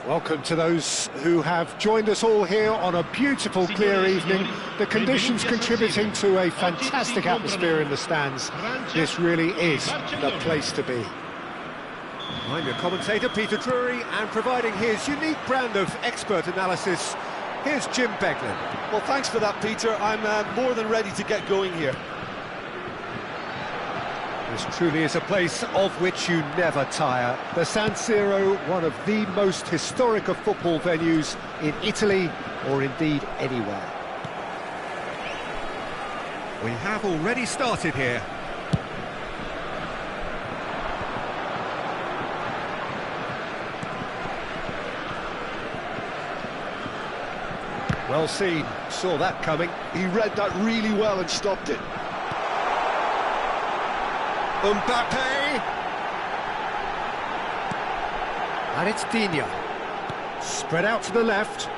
Welcome to those who have joined us all here on a beautiful, clear evening. The conditions contributing to a fantastic atmosphere in the stands. This really is the place to be. I'm your commentator, Peter Drury, and providing his unique brand of expert analysis, here's Jim Beglin. Well, thanks for that, Peter. I'm more than ready to get going here. This truly is a place of which you never tire. The San Siro, one of the most historic of football venues in Italy, or indeed anywhere. We have already started here. Well seen, saw that coming. He read that really well and stopped it. Mbappe! And it's Digne. Spread out to the left.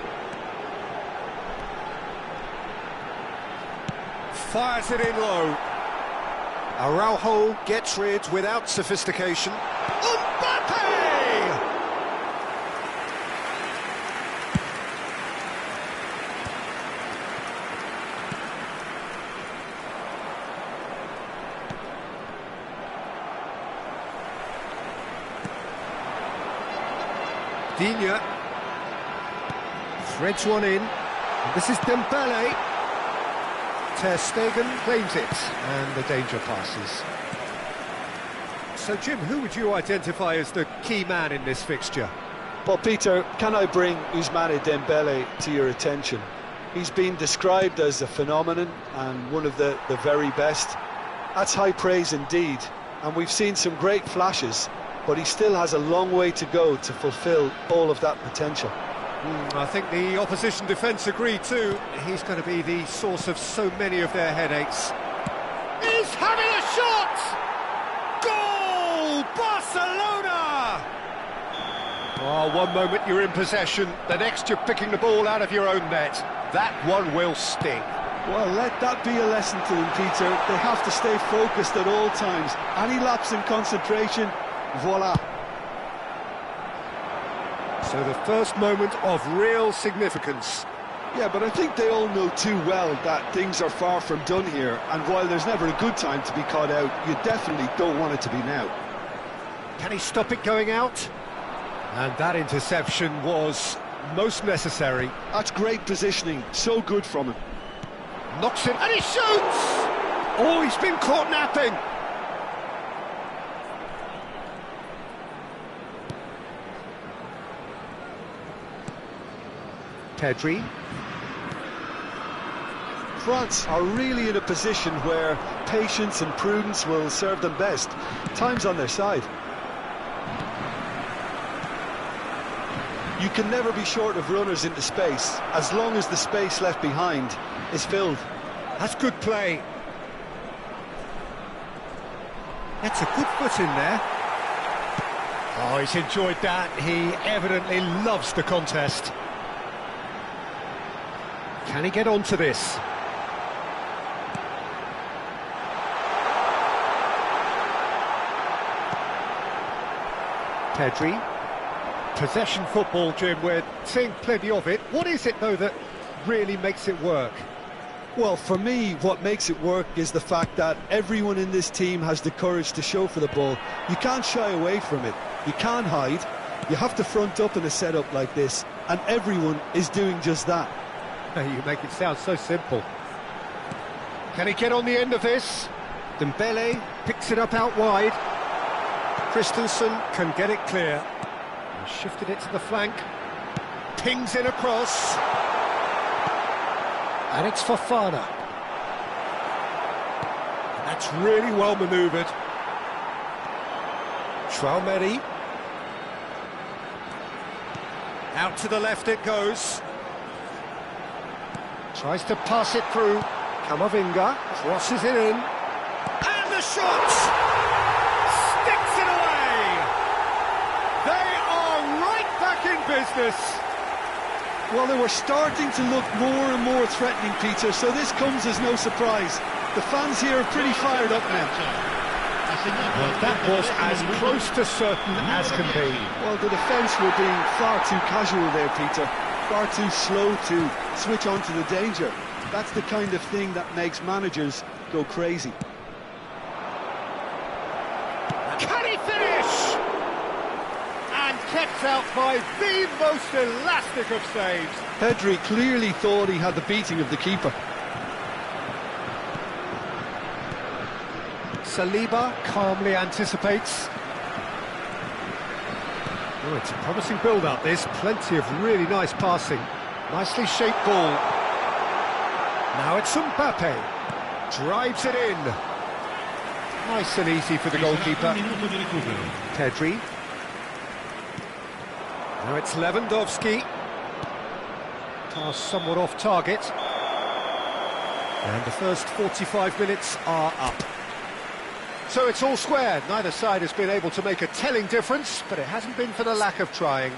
Fires it in low. Araujo gets rid without sophistication. Mbappe! Digne threads one in. This is Dembele. Ter Stegen claims it, and the danger passes. So, Jim, who would you identify as the key man in this fixture? Well, Peter, can I bring Ousmane Dembele to your attention? He's been described as a phenomenon and one of the very best. That's high praise indeed, and we've seen some great flashes, but he still has a long way to go to fulfil all of that potential. I think the opposition defence agree too. He's going to be the source of so many of their headaches. He's having a shot! Goal! Barcelona! Oh, one moment you're in possession, the next you're picking the ball out of your own net. That one will sting. Well, let that be a lesson to them, Peter. They have to stay focused at all times. Any lapse in concentration, voila. So the first moment of real significance. Yeah, but I think they all know too well that things are far from done here, and while there's never a good time to be caught out, you definitely don't want it to be now. Can he stop it going out? And that interception was most necessary. That's great positioning, so good from him. Knocks it, and he shoots! Oh, he's been caught napping! Pedri. France are really in a position where patience and prudence will serve them best. Time's on their side. You can never be short of runners into space, as long as the space left behind is filled. That's good play. That's a good foot in there. Oh, he's enjoyed that. He evidently loves the contest. Can he get onto this? Pedri. Possession football, Jim, we're seeing plenty of it. What is it, though, that really makes it work? Well, for me, what makes it work is the fact that everyone in this team has the courage to show for the ball. You can't shy away from it. You can't hide. You have to front up in a setup like this, and everyone is doing just that. You make it sound so simple. Can he get on the end of this? Dembele picks it up out wide. Christensen can get it clear. He shifted it to the flank. Pings in across. And it's Fofana. That's really well manoeuvred. Traoré. Out to the left it goes. Tries to pass it through. Camavinga crosses it in. And the shot! Sticks it away! They are right back in business. Well, they were starting to look more and more threatening, Peter, so this comes as no surprise. The fans here are pretty fired up now. Well, that was as close to certain as can be. Well, the defence were being far too casual there, Peter. Far too slow to switch on to the danger. That's the kind of thing that makes managers go crazy. Can he finish? And kept out by the most elastic of saves. Pedri clearly thought he had the beating of the keeper. Saliba calmly anticipates. Oh, it's a promising build-up, this. Plenty of really nice passing. Nicely shaped ball. Now it's Mbappe. Drives it in. Nice and easy for the goalkeeper. Pedri. Now it's Lewandowski. Pass somewhat off target. And the first 45 minutes are up. So it's all square. Neither side has been able to make a telling difference, but it hasn't been for the lack of trying.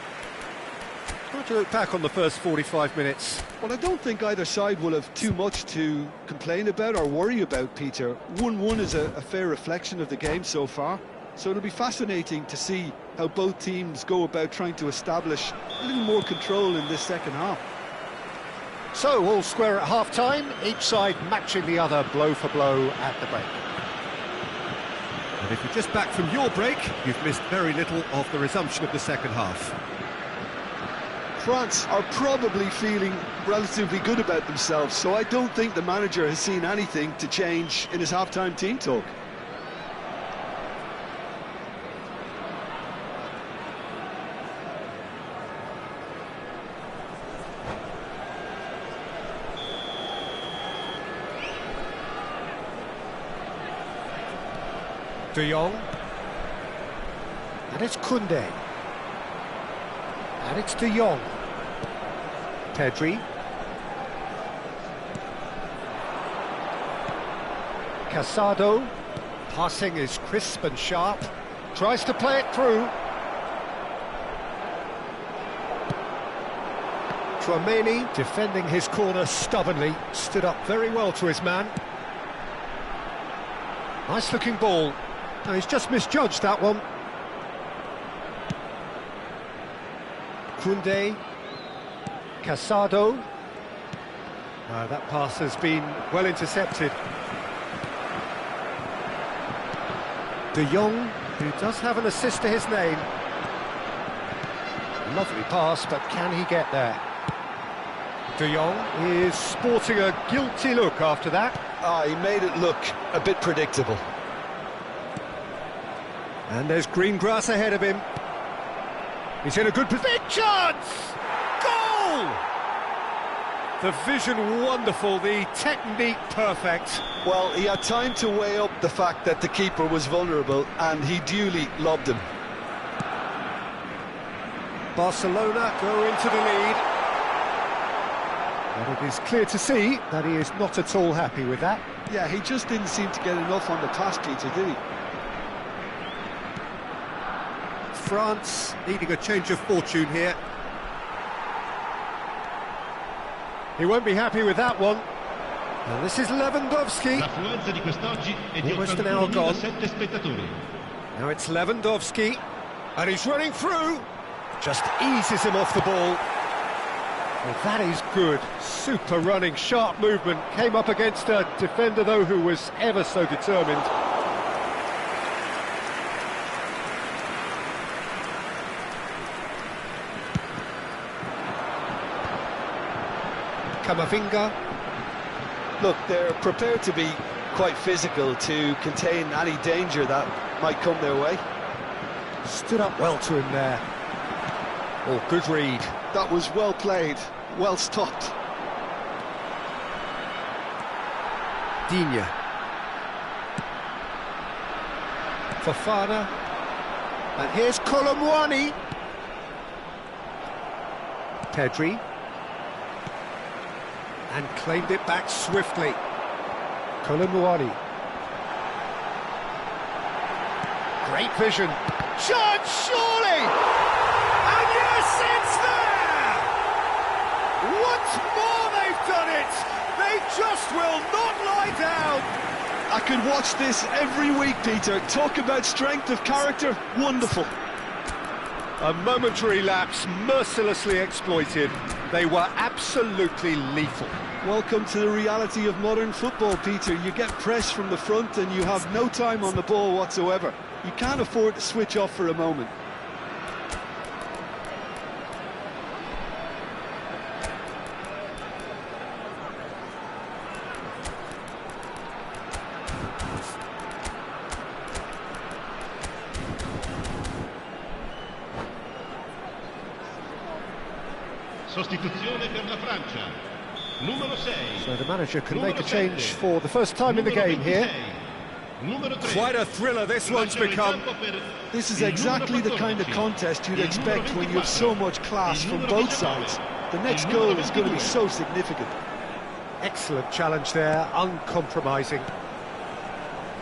How do you look back on the first 45 minutes? Well, I don't think either side will have too much to complain about or worry about, Peter. 1-1 is a fair reflection of the game so far, so it'll be fascinating to see how both teams go about trying to establish a little more control in this second half. So, all square at half-time, each side matching the other blow for blow at the break. And if you're just back from your break, you've missed very little of the resumption of the second half. France are probably feeling relatively good about themselves, so I don't think the manager has seen anything to change in his half-time team talk. De Jong. And it's Koundé. And it's De Jong. Pedri. Casado. Passing is crisp and sharp. Tries to play it through. Tchouaméni defending his corner stubbornly. Stood up very well to his man. Nice looking ball. No, he's just misjudged that one. Koundé. Casado. That pass has been well intercepted. De Jong, who does have an assist to his name. Lovely pass, but can he get there? De Jong is sporting a guilty look after that. He made it look a bit predictable. And there's green grass ahead of him. He's in a good position. Big chance! Goal! The vision wonderful, the technique perfect. Well, he had time to weigh up the fact that the keeper was vulnerable, and he duly lobbed him. Barcelona go into the lead. And it is clear to see that he is not at all happy with that. Yeah, he just didn't seem to get enough on the pass, Peter, did he? France needing a change of fortune here. He won't be happy with that one. And this is Lewandowski. Almost an hour gone. Now it's Lewandowski. And he's running through. Just eases him off the ball. Well, that is good. Super running, sharp movement. Came up against a defender, though, who was ever so determined. Camavinga. Look, they're prepared to be quite physical to contain any danger that might come their way. Stood up well to him there. Oh, good read. That was well played, well stopped. Digne. Fofana. And here's Colomwani. Pedri. And claimed it back swiftly. Colomwani. Great vision. Chance, surely! And yes, it's there! Once more they've done it! They just will not lie down! A could watch this every week, Peter. Talk about strength of character, wonderful. A momentary lapse, mercilessly exploited. They were absolutely lethal. Welcome to the reality of modern football, Peter. You get pressed from the front and you have no time on the ball whatsoever. You can't afford to switch off for a moment. Sostituzione per la Francia. Numero 6. So the manager can make a change for the first time in the game here. Quite a thriller this one's become. This is exactly the kind of contest you'd expect when you have so much class from both sides. The next goal is going to be so significant. Excellent challenge there, uncompromising.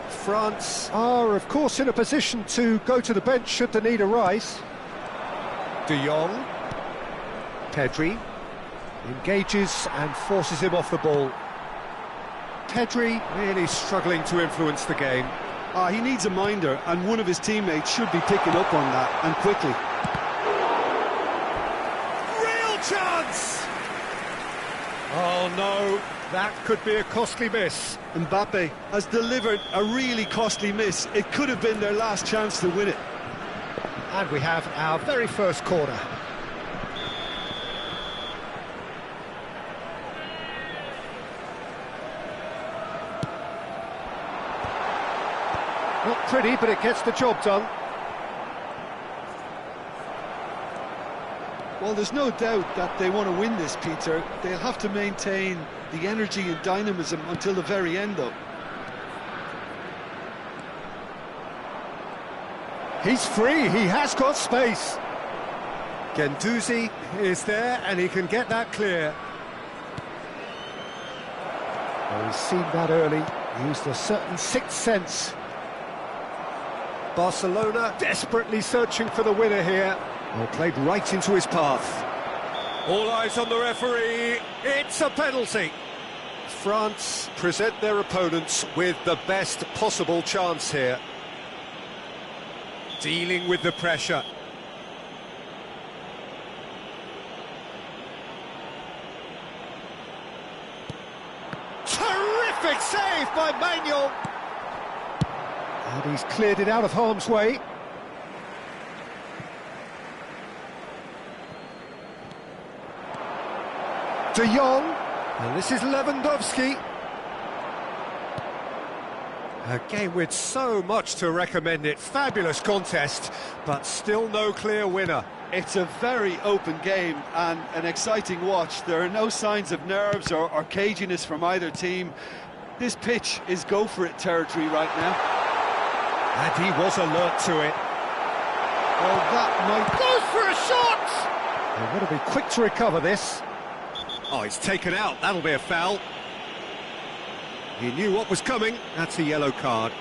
France are, of course, in a position to go to the bench should the need arise. De Jong. Pedri engages and forces him off the ball. Pedri really struggling to influence the game. He needs a minder, and one of his teammates should be picking up on that, and quickly. Real chance! Oh no, that could be a costly miss. Mbappe has delivered a really costly miss. It could have been their last chance to win it. And we have our very first corner. Not pretty, but it gets the job done. Well, there's no doubt that they want to win this, Peter. They'll have to maintain the energy and dynamism until the very end, though. He's free, he has got space. Guendouzi is there, and he can get that clear. Oh, he's seen that early, used a certain sixth sense. Barcelona desperately searching for the winner here. Well, played right into his path. All eyes on the referee. It's a penalty. France present their opponents with the best possible chance here. Dealing with the pressure. Terrific save by Manuel. And he's cleared it out of harm's way. De Jong, and this is Lewandowski. A game with so much to recommend it. Fabulous contest, but still no clear winner. It's a very open game and an exciting watch. There are no signs of nerves or caginess from either team. This pitch is go-for-it territory right now. And he was alert to it. Well, that might... Goes for a shot! They've got to be quick to recover this. Oh, he's taken out. That'll be a foul. He knew what was coming. That's a yellow card.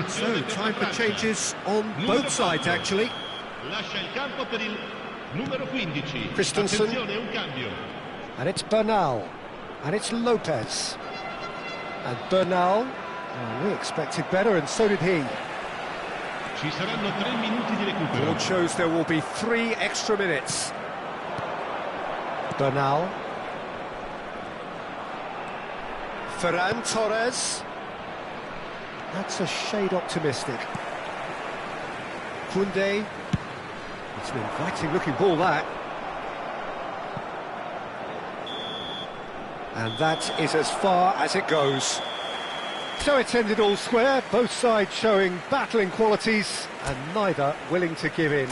So, time for changes on both sides, actually. Numero 15. Christensen. Attenzione, un cambio. And it's Bernal. And it's Lopez. And Bernal. Oh, we expected better, and so did he. Ci saranno 3 minuti di recupero. Board shows there will be 3 extra minutes. Bernal. Ferran Torres. That's a shade optimistic. Koundé. It's an inviting looking ball, that. And that is as far as it goes. So it's ended all square, both sides showing battling qualities and neither willing to give in.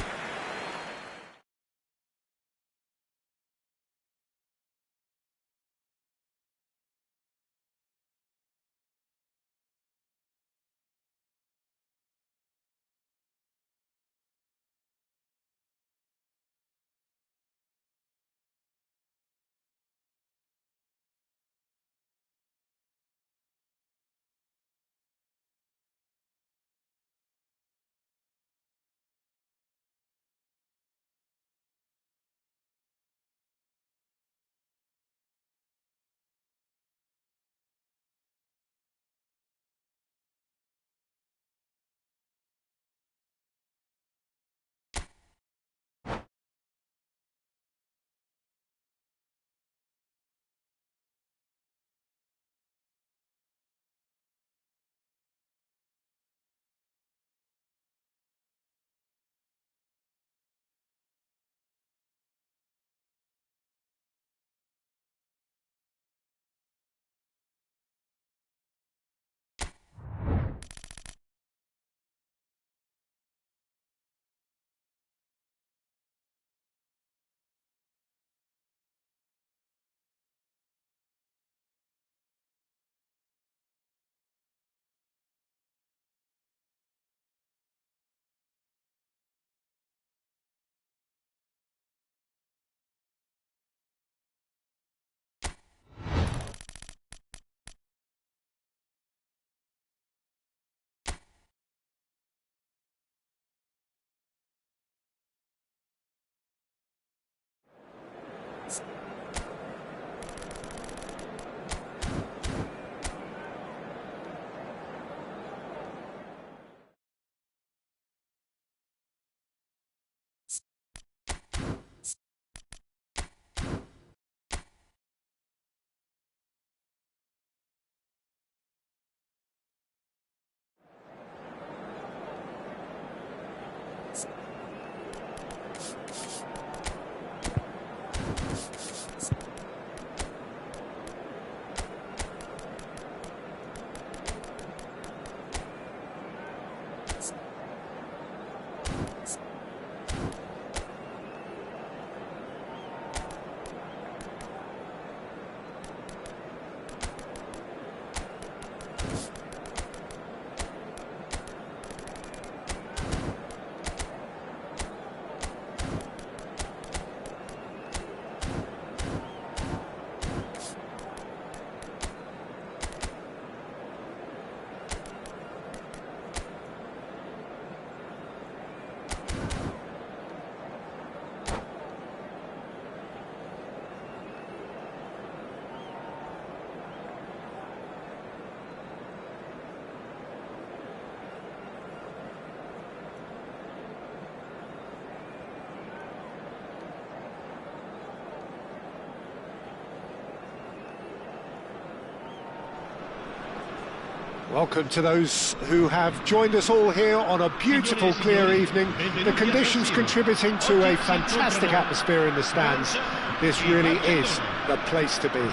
Welcome to those who have joined us all here on a beautiful, clear evening. The conditions contributing to a fantastic atmosphere in the stands. This really is the place to be.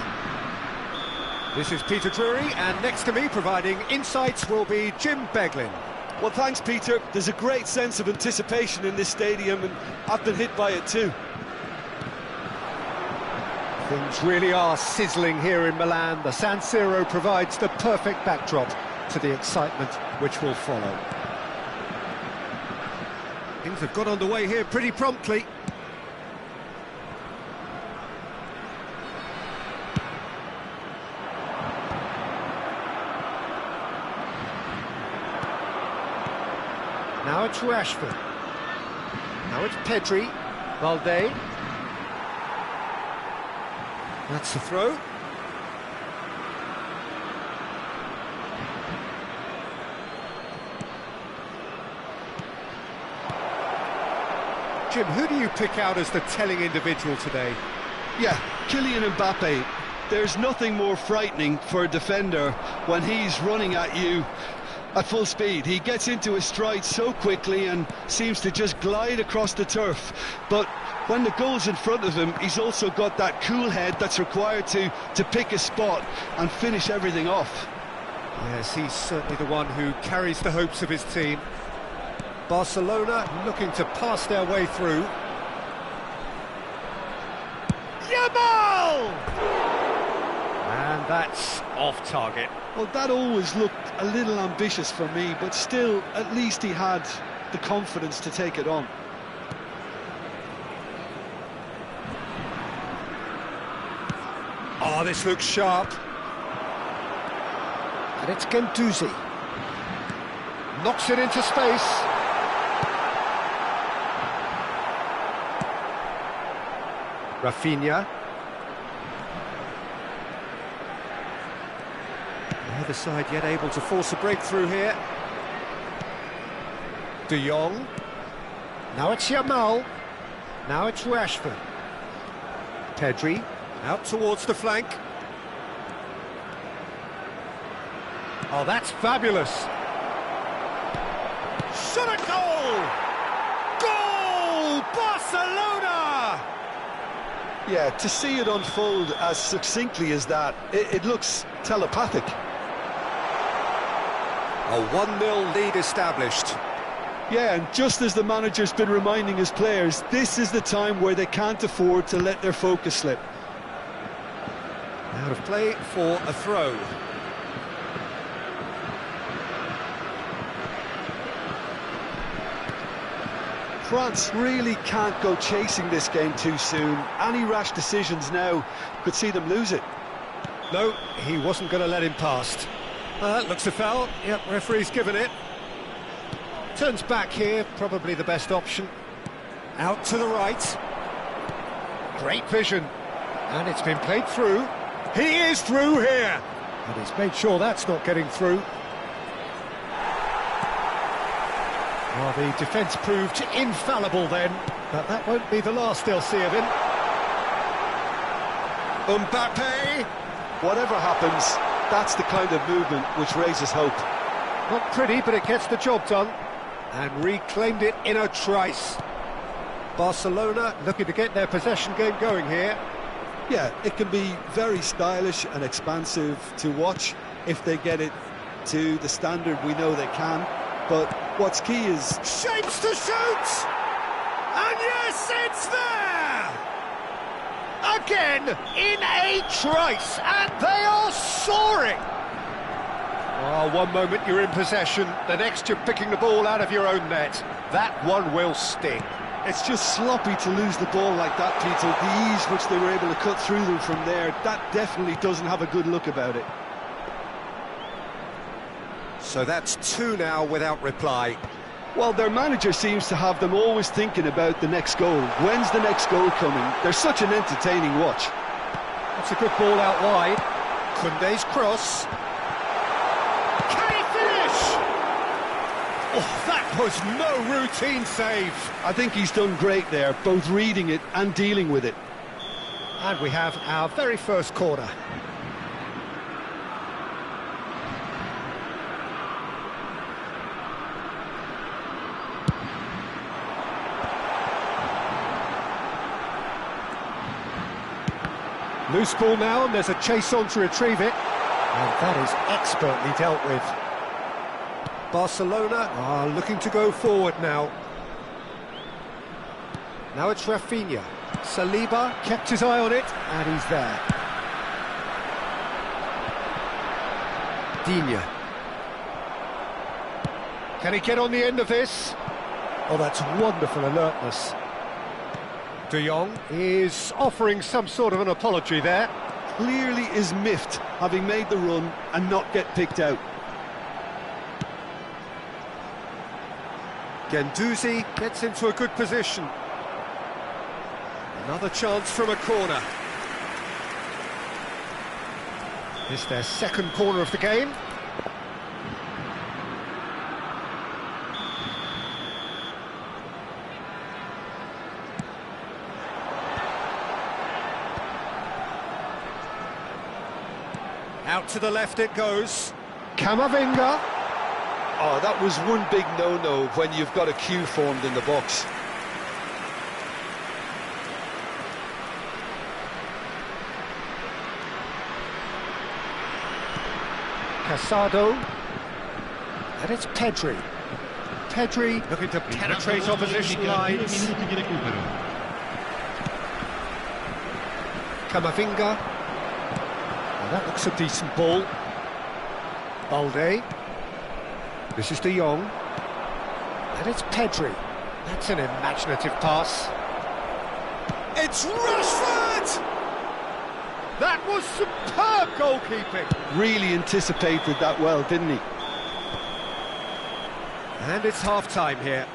This is Peter Drury, and next to me providing insights will be Jim Beglin. Well, thanks, Peter. There's a great sense of anticipation in this stadium, and I've been hit by it too. Things really are sizzling here in Milan. The San Siro provides the perfect backdrop to the excitement which will follow. Things have got underway here pretty promptly. Now it's Rashford. Now it's Pedri. Valde. That's the throw. Jim, who do you pick out as the telling individual today? Yeah, Kylian Mbappe. There's nothing more frightening for a defender when he's running at you at full speed. He gets into his stride so quickly and seems to just glide across the turf. But when the goal's in front of him, he's also got that cool head that's required to pick a spot and finish everything off. Yes, he's certainly the one who carries the hopes of his team. Barcelona looking to pass their way through. Yamal! And that's off target. Well, that always looked a little ambitious for me, but still, at least he had the confidence to take it on. Oh, this looks sharp. And it's Guendouzi. Knocks it into space. Rafinha. Neither side yet able to force a breakthrough here. De Jong. Now it's Yamal. Now it's Rashford. Pedri out towards the flank. Oh, that's fabulous. Shot a goal! Goal! Barcelona! Yeah, to see it unfold as succinctly as that, it looks telepathic. A 1-0 lead established. Yeah, and just as the manager's been reminding his players, this is the time where they can't afford to let their focus slip. Out of play for a throw. France really can't go chasing this game too soon. Any rash decisions now could see them lose it. No, he wasn't going to let him past. Looks a foul. Yep, referee's given it. Turns back here, probably the best option. Out to the right. Great vision. And it's been played through. He is through here. And he's made sure that's not getting through. Well, the defence proved infallible then, but that won't be the last they'll see of him. Mbappe! Whatever happens, that's the kind of movement which raises hope. Not pretty, but it gets the job done. And reclaimed it in a trice. Barcelona looking to get their possession game going here. Yeah, it can be very stylish and expansive to watch if they get it to the standard we know they can. But what's key is... Shapes to shoot! And yes, it's there! Again, in a trice, and they are soaring! Oh, one moment you're in possession, the next you're picking the ball out of your own net. That one will sting. It's just sloppy to lose the ball like that, Peter. The ease which they were able to cut through them from there, that definitely doesn't have a good look about it. So that's 2 now without reply. Well, their manager seems to have them always thinking about the next goal. When's the next goal coming? They're such an entertaining watch. That's a good ball out wide. Koundé's cross. Can he finish? Oh, that was no routine save. I think he's done great there, both reading it and dealing with it. And we have our very first corner. Loose ball now, and there's a chase on to retrieve it. And that is expertly dealt with. Barcelona are looking to go forward now. Now it's Rafinha. Saliba kept his eye on it, and he's there. Digne. Can he get on the end of this? Oh, that's wonderful alertness. De Jong is offering some sort of an apology there. Clearly is miffed, having made the run and not get picked out. Guendouzi gets into a good position. Another chance from a corner. It's their second corner of the game. Out to the left it goes. Camavinga. Oh, that was one big no-no when you've got a queue formed in the box. Casado. And it's Pedri. Pedri looking to penetrate opposition lines. Camavinga. Well, that looks a decent ball. Balde. This is De Jong. And it's Pedri. That's an imaginative pass. It's Rashford! That was superb goalkeeping. Really anticipated that well, didn't he? And it's half-time here.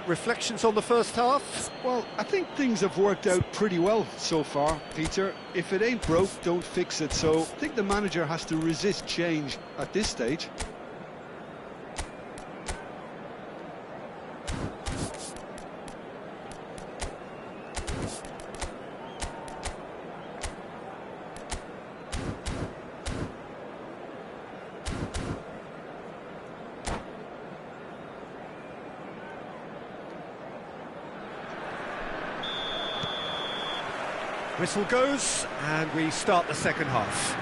Reflections on the first half? Well, I think things have worked out pretty well so far, Peter. If it ain't broke, don't fix it. So I think the manager has to resist change at this stage. Whistle goes, and we start the second half.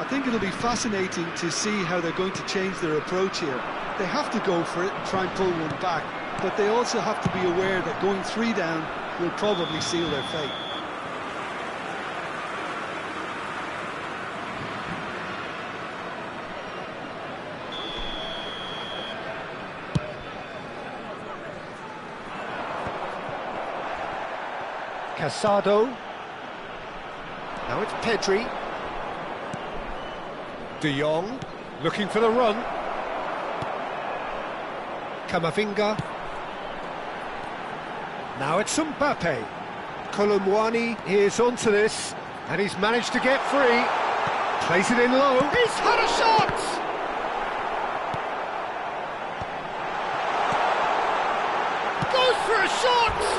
I think it'll be fascinating to see how they're going to change their approach here. They have to go for it and try and pull one back, but they also have to be aware that going 3 down will probably seal their fate. Casado. Now it's Pedri. De Jong looking for the run. Camavinga. Now it's Mbappe. Colomwani is onto this, and he's managed to get free. Plays it in low. He's had a shot! Goes for a shot!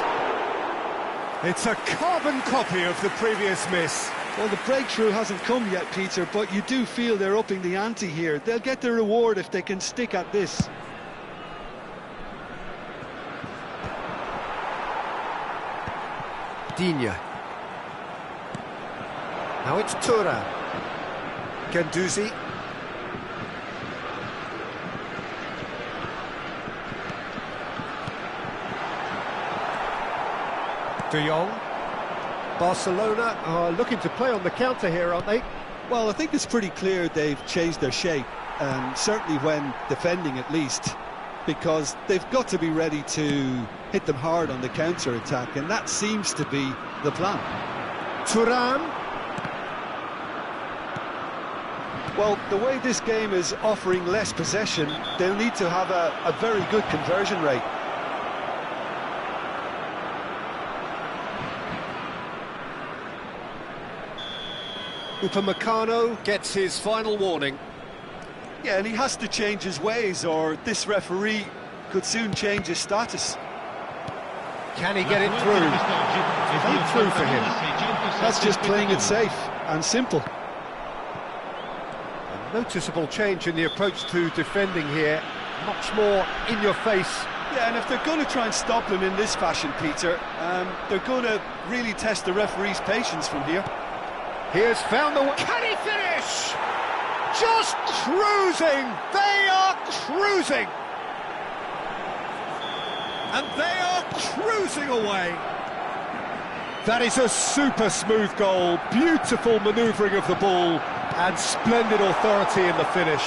It's a carbon copy of the previous miss. Well, the breakthrough hasn't come yet, Peter, but you do feel they're upping the ante here. They'll get their reward if they can stick at this. Digne. Now it's Thuram. Guendouzi. De Jong. Barcelona are looking to play on the counter here, aren't they? Well, I think it's pretty clear they've changed their shape, certainly when defending at least, because they've got to be ready to hit them hard on the counter-attack, and that seems to be the plan. Thuram. Well, the way this game is offering less possession, they'll need to have a very good conversion rate. Upamecano gets his final warning. Yeah, and he has to change his ways, or this referee could soon change his status. Can he get it through? It's not through for him. That's just playing it safe and simple. A noticeable change in the approach to defending here. Much more in your face. Yeah, and if they're going to try and stop them in this fashion, Peter, they're going to really test the referee's patience from here. He has found the... Can he finish? Just cruising! They are cruising! And they are cruising away! That is a super smooth goal, beautiful manoeuvring of the ball, and splendid authority in the finish.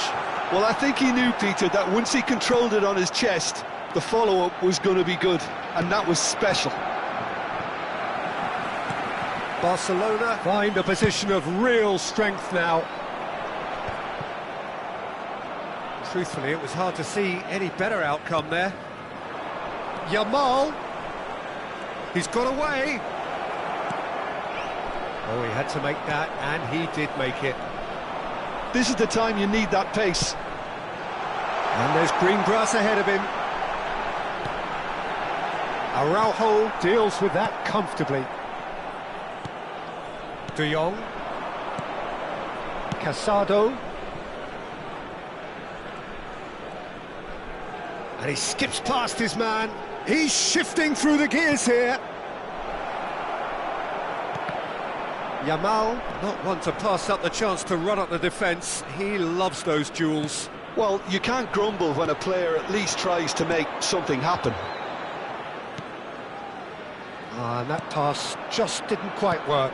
Well, I think he knew, Peter, that once he controlled it on his chest, the follow-up was going to be good, and that was special. Barcelona find a position of real strength now. Truthfully, it was hard to see any better outcome there. Yamal. He's got away. Oh, he had to make that, and he did make it. This is the time you need that pace. And there's green grass ahead of him. Araujo deals with that comfortably. De Jong. Casado. And he skips past his man. He's shifting through the gears here. Yamal, not one to pass up the chance to run up the defence. He loves those duels. Well, you can't grumble when a player at least tries to make something happen. And that pass just didn't quite work.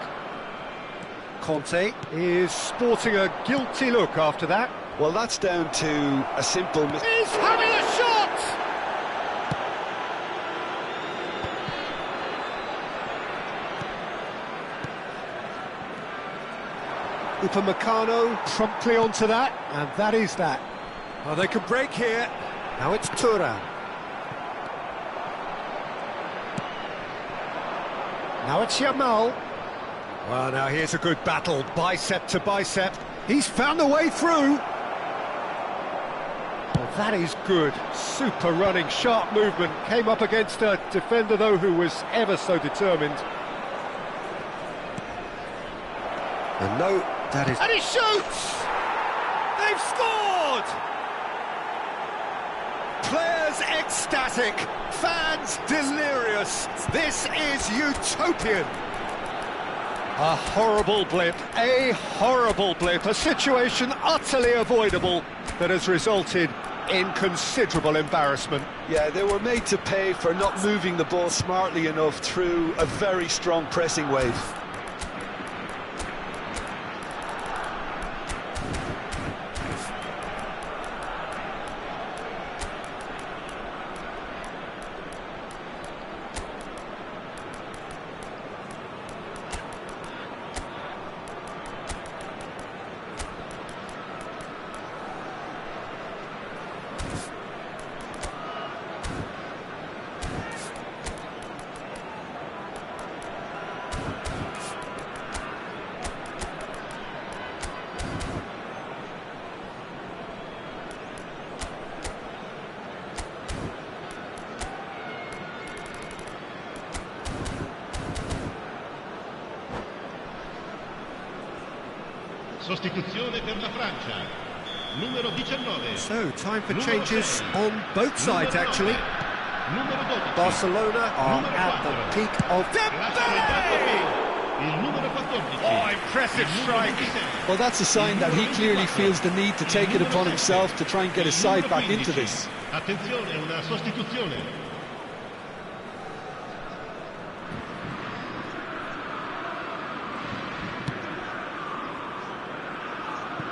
Conte is sporting a guilty look after that. Well, that's down to a simple... He's having a shot! Upamecano promptly onto that, and that is that. Well, they could break here. Now it's Thuram. Now it's Yamal. Well, now here's a good battle, bicep to bicep. He's found a way through. Well, that is good. Super running, sharp movement. Came up against a defender, though, who was ever so determined. And no, that is... And he shoots! They've scored! Players ecstatic, fans delirious. This is utopian. A horrible blip, a situation utterly avoidable that has resulted in considerable embarrassment. Yeah, they were made to pay for not moving the ball smartly enough through a very strong pressing wave. Sostituzione per la Francia. Numero 19. So, time for changes on both sides, actually. Barcelona are at the peak of... Oh, impressive strike. Well, that's a sign that he clearly feels the need to take it upon himself to try and get his side back into this. Attenzione, una sostituzione.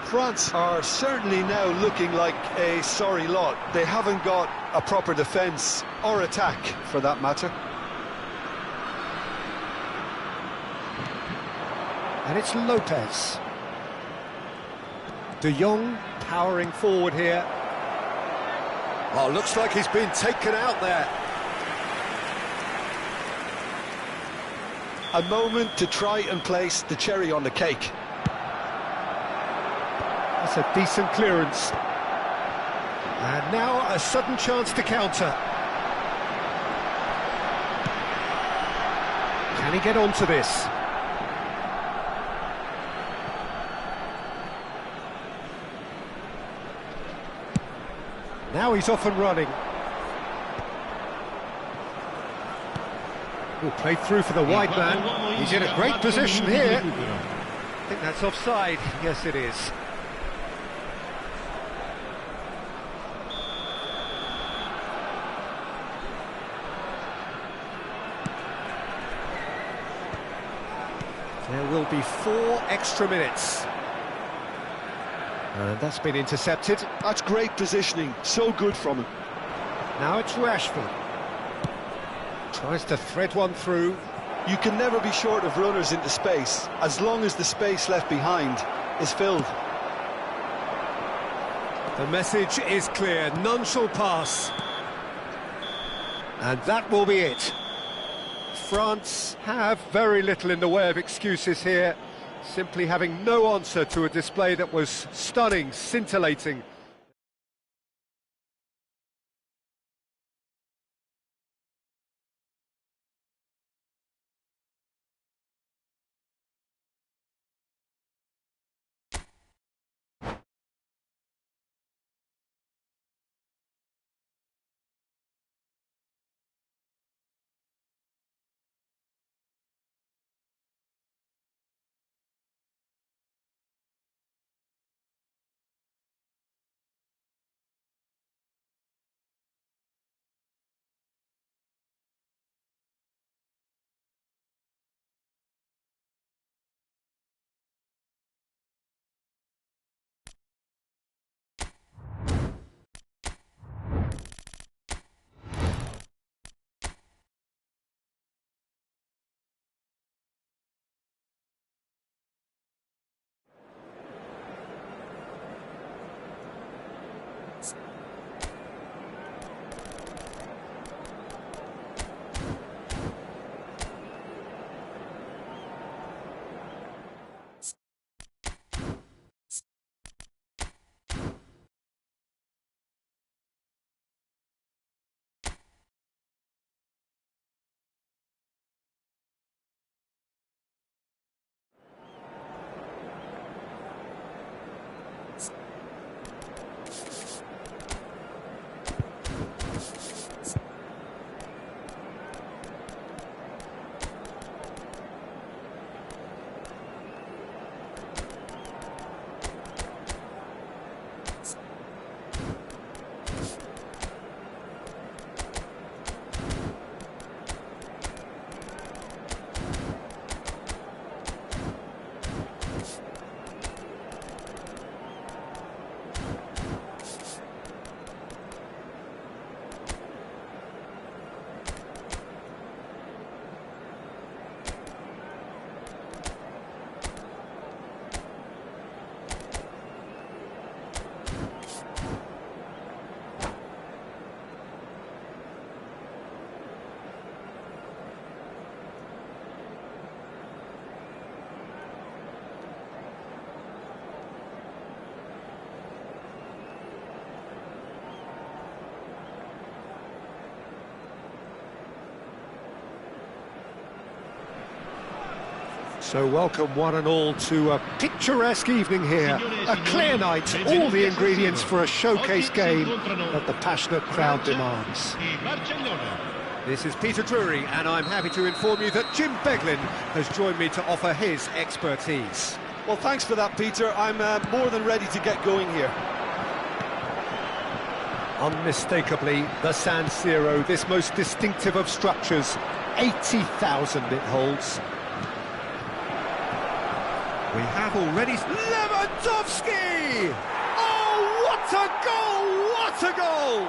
France are certainly now looking like a sorry lot. They haven't got a proper defence or attack, for that matter. And it's Lopez. De Jong powering forward here. Oh, looks like he's been taken out there. A moment to try and place the cherry on the cake. That's a decent clearance. And now a sudden chance to counter. Can he get onto this? Now he's off and running. Oh, played through for the wide man. He's in a great position here. I think that's offside. Yes, it is. There will be 4 extra minutes. And that's been intercepted. That's great positioning, so good from him. Now it's Rashford. Tries to thread one through. You can never be short of runners into space, as long as the space left behind is filled. The message is clear, none shall pass. And that will be it. France have very little in the way of excuses here, simply having no answer to a display that was stunning, scintillating. So welcome one and all to a picturesque evening here, a clear night, all the ingredients for a showcase game that the passionate crowd demands. This is Peter Drury, and I'm happy to inform you that Jim Beglin has joined me to offer his expertise. Well, thanks for that, Peter. I'm more than ready to get going here. Unmistakably, the San Siro, this most distinctive of structures, 80,000 it holds. We have already... Lewandowski! Oh, what a goal! What a goal!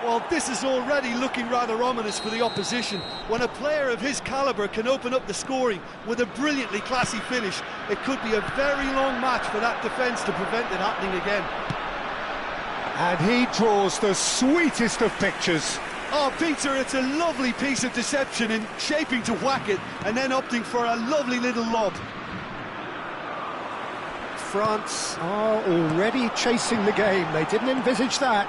Well, this is already looking rather ominous for the opposition. When a player of his calibre can open up the scoring with a brilliantly classy finish, it could be a very long match for that defence to prevent it happening again. And he draws the sweetest of pictures. Oh, Peter, it's a lovely piece of deception in shaping to whack it and then opting for a lovely little lob. France are already chasing the game. They didn't envisage that.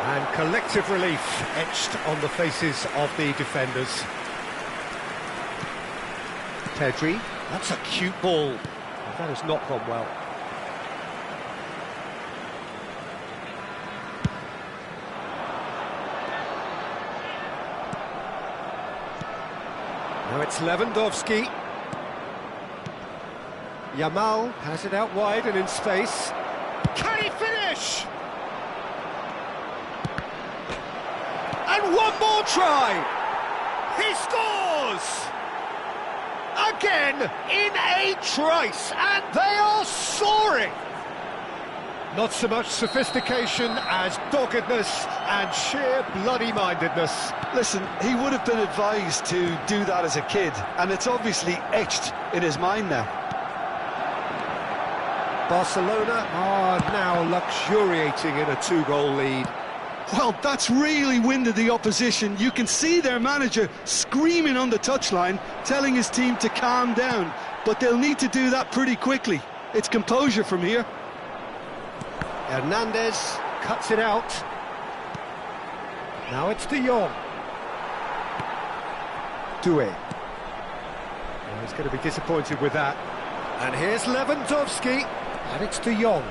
And collective relief etched on the faces of the defenders. Pedri, that's a cute ball. That has not gone well. Now it's Lewandowski. Yamal has it out wide and in space. Can he finish? And one more try! He scores! Again, in a trice, and they are soaring! Not so much sophistication as doggedness and sheer bloody-mindedness. Listen, he would have been advised to do that as a kid, and it's obviously etched in his mind now. Barcelona are now luxuriating in a 2-goal lead. Well, that's really winded the opposition. You can see their manager screaming on the touchline, telling his team to calm down. But they'll need to do that pretty quickly. It's composure from here. Hernandez cuts it out. Now it's De Jong. Doué. Well, he's going to be disappointed with that. And here's Lewandowski. And it's De Jong.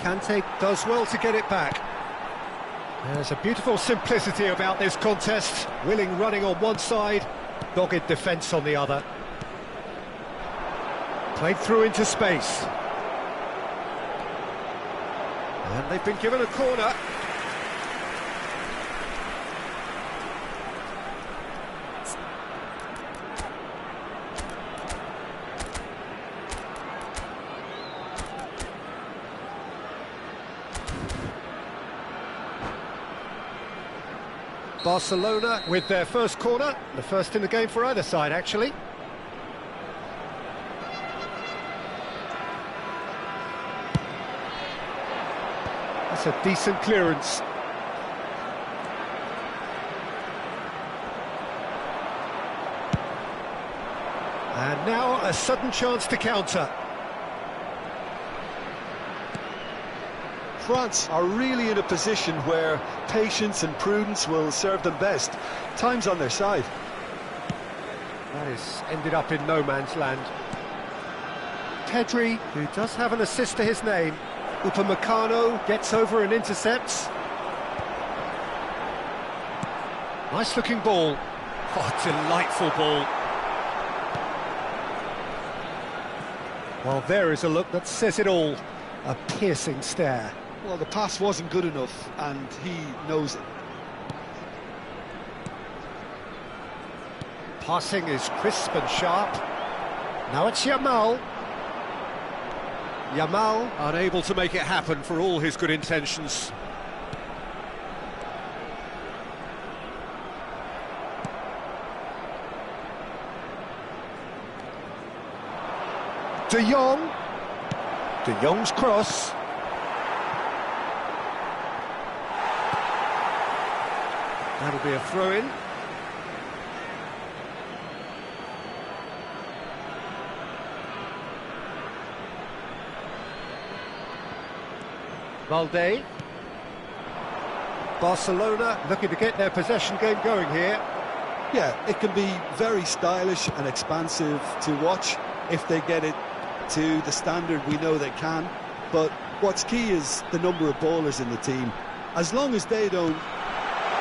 Kante does well to get it back. There's a beautiful simplicity about this contest. Willing running on one side, dogged defence on the other. Played through into space. And they've been given a corner. Barcelona with their first corner, the first in the game for either side, actually. That's a decent clearance. And now a sudden chance to counter. France are really in a position where patience and prudence will serve them best. Time's on their side. That is ended up in no man's land. Pedri, who does have an assist to his name. Upamecano gets over and intercepts. Nice looking ball. Oh, delightful ball. Well, there is a look that says it all. A piercing stare. Well, the pass wasn't good enough, and he knows it. Passing is crisp and sharp. Now it's Yamal. Yamal Unable to make it happen for all his good intentions. De Jong. De Jong's cross. That'll be a throw-in. Valde. Barcelona looking to get their possession game going here. Yeah, it can be very stylish and expansive to watch if they get it to the standard we know they can. But what's key is the number of ballers in the team. As long as they don't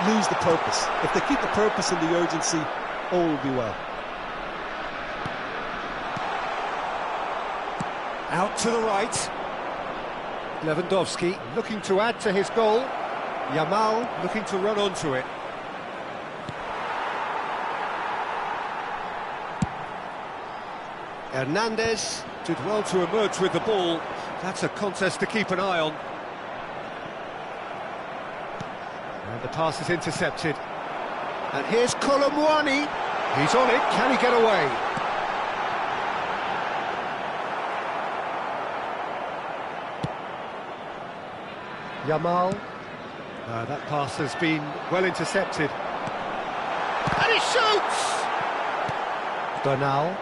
lose the purpose, if they keep the purpose and the urgency, all will be well. Out to the right. Lewandowski looking to add to his goal. Yamal looking to run onto it. Hernandez did well to emerge with the ball. That's a contest to keep an eye on. And the pass is intercepted. And here's Colomwani. He's on it. Can he get away? Yamal. That pass has been well intercepted. And he shoots! Bernal.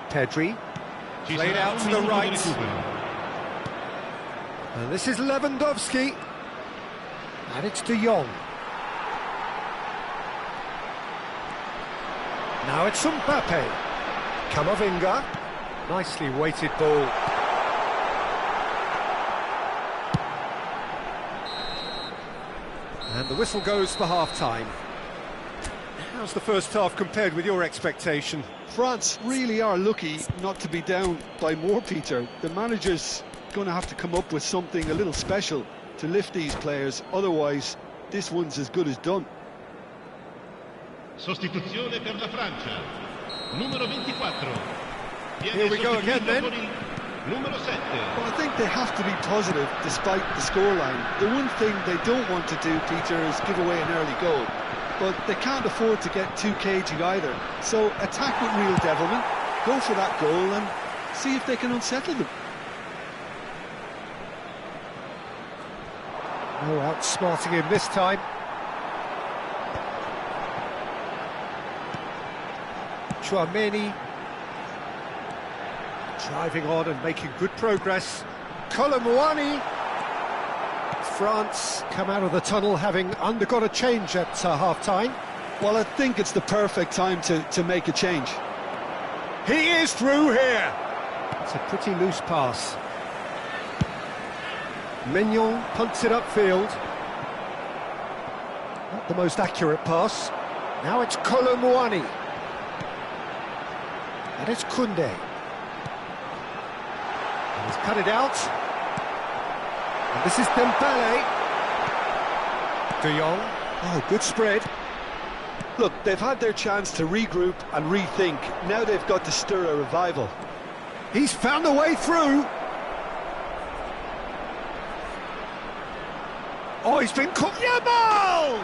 Pedri. Played out to the right. And this is Lewandowski. And it's De Jong. Now it's Mbappe. Camavinga. Nicely weighted ball. And the whistle goes for half-time. How's the first half compared with your expectation? France really are lucky not to be down by more, Peter. The manager's going to have to come up with something a little special to lift these players, otherwise this one's as good as done. Sostituzione per la Francia. Numero 24. Here we go again then. Numero 7. Well, I think they have to be positive despite the scoreline. The one thing they don't want to do, Peter, is give away an early goal. But they can't afford to get too cagey either. So attack with real devilment, go for that goal and See if they can unsettle them. Oh, outsmarting him this time. Chouameni driving on and making good progress. Colomwani. France come out of the tunnel having undergone a change at half-time. Well, I think it's the perfect time to make a change. He is through here. It's a pretty loose pass. Mignon punts it upfield. Not the most accurate pass. Now it's Colomwani. And it's Koundé. And he's cut it out. And this is Dembele. De Jong. Oh, good spread. Look, they've had their chance to regroup and rethink. Now they've got to stir a revival. He's found a way through. Oh, he's been caught. Yamal!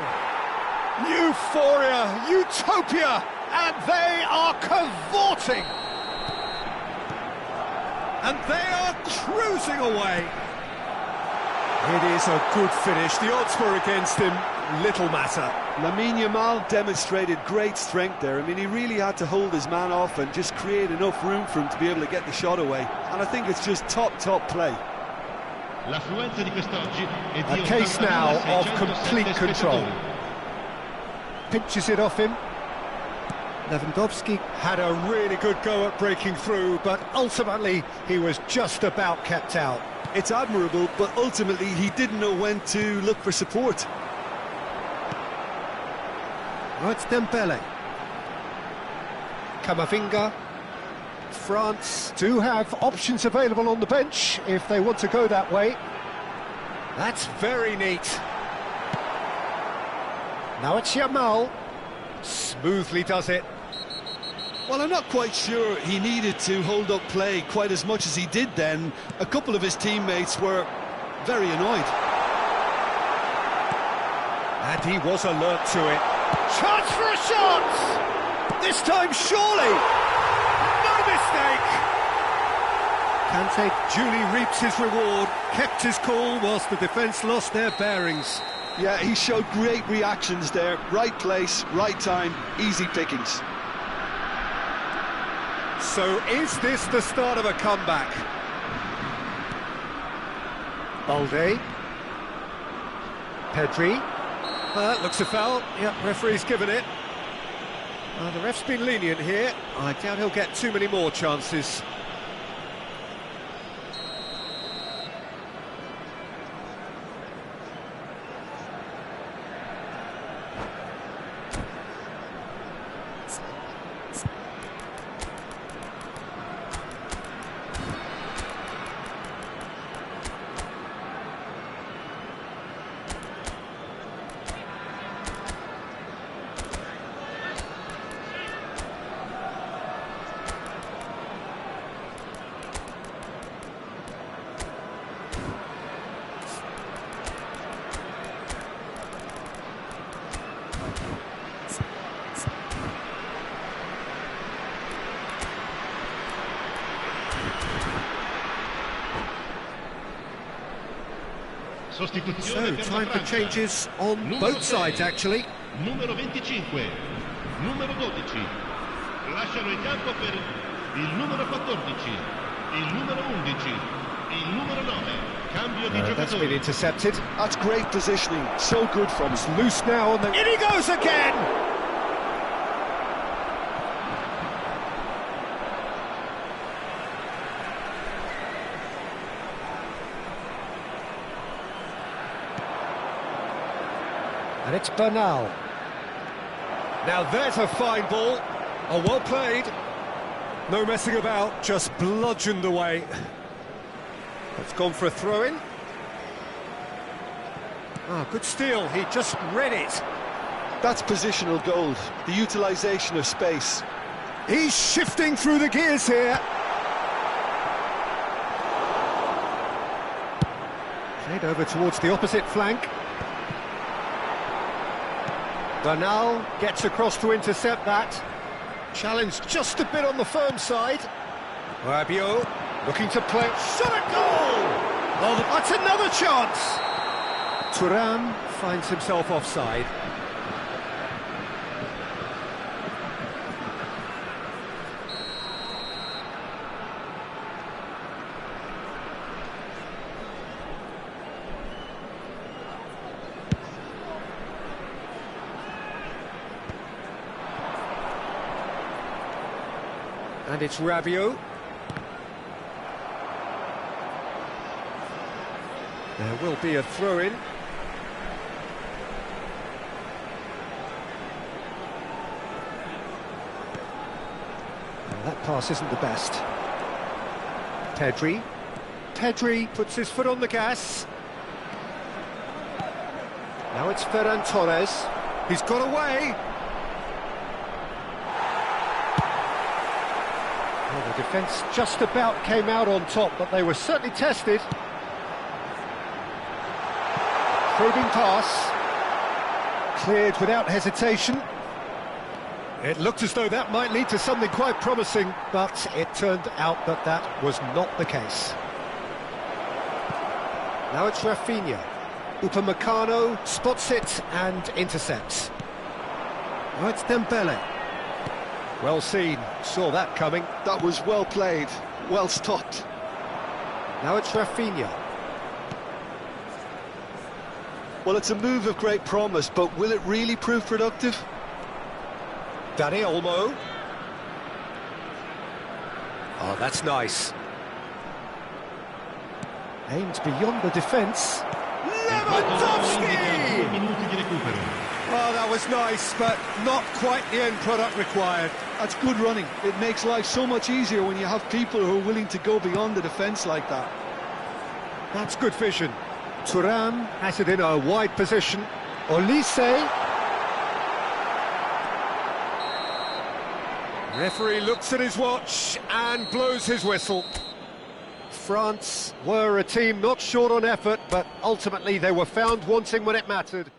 Euphoria, utopia, and they are cavorting. And they are cruising away. It is a good finish. The odds were against him. Little matter. Lamine Yamal demonstrated great strength there. I mean, he really had to hold his man off and just create enough room for him to be able to get the shot away. And I think it's just top play. A case now of complete control. Pinches it off him. Lewandowski had a really good go at breaking through, but ultimately he was just about kept out. It's admirable, but ultimately he didn't know when to look for support. Oh, it's Dembele. Camavinga. France do have options available on the bench if they want to go that way. That's very neat. Now it's Yamal. Smoothly does it. Well, I'm not quite sure he needed to hold up play quite as much as he did then. A couple of his teammates were very annoyed. And he was alert to it. Chance for a shot! This time, surely! No mistake! Kante duly reaps his reward, kept his cool whilst the defence lost their bearings. Yeah, he showed great reactions there. Right place, right time, easy pickings. So is this the start of a comeback? Balde. Pedri. That looks a foul. Yep, referee's given it. The ref's been lenient here. I doubt he'll get too many more chances. So, time for changes on both sides, actually. Numero 25, numero 12, lasciano il campo per il numero 14, il numero 11, il numero 9, cambio di That's been giocatore. intercepted. That's great positioning, so good from It's loose now on the... In he goes again! And it's Bernal. Now there's a fine ball. Oh, well played. No messing about, just bludgeoned away. It's gone for a throw-in. Good steal, he just read it. That's positional gold, the utilisation of space. He's shifting through the gears here. Played over towards the opposite flank. Bernal gets across to intercept that. Challenge just a bit on the firm side. Rabiot looking to play. Shot at goal! Oh, that's another chance! Thuram finds himself offside. And it's Rabiot. There will be a throw-in. Well, that pass isn't the best. Pedri. Pedri puts his foot on the gas. Now it's Ferran Torres. He's got away. Well, the defence just about came out on top, but they were certainly tested. Probing pass. Cleared without hesitation. It looked as though that might lead to something quite promising, but it turned out that that was not the case. Now it's Rafinha. Upamecano spots it and intercepts. Now it's Dembele. Well seen, saw that coming. That was well played, well stopped. Now it's Rafinha. Well, it's a move of great promise, but will it really prove productive? Dani Olmo. Oh, that's nice. Aimed beyond the defence. Lewandowski! 2 minuti di recupero. Oh, that was nice, but not quite the end product required. That's good running. It makes life so much easier when you have people who are willing to go beyond the defence like that. That's good vision. Thuram has it in a wide position. Olise. Referee looks at his watch and blows his whistle. France were a team not short on effort, but ultimately they were found wanting when it mattered.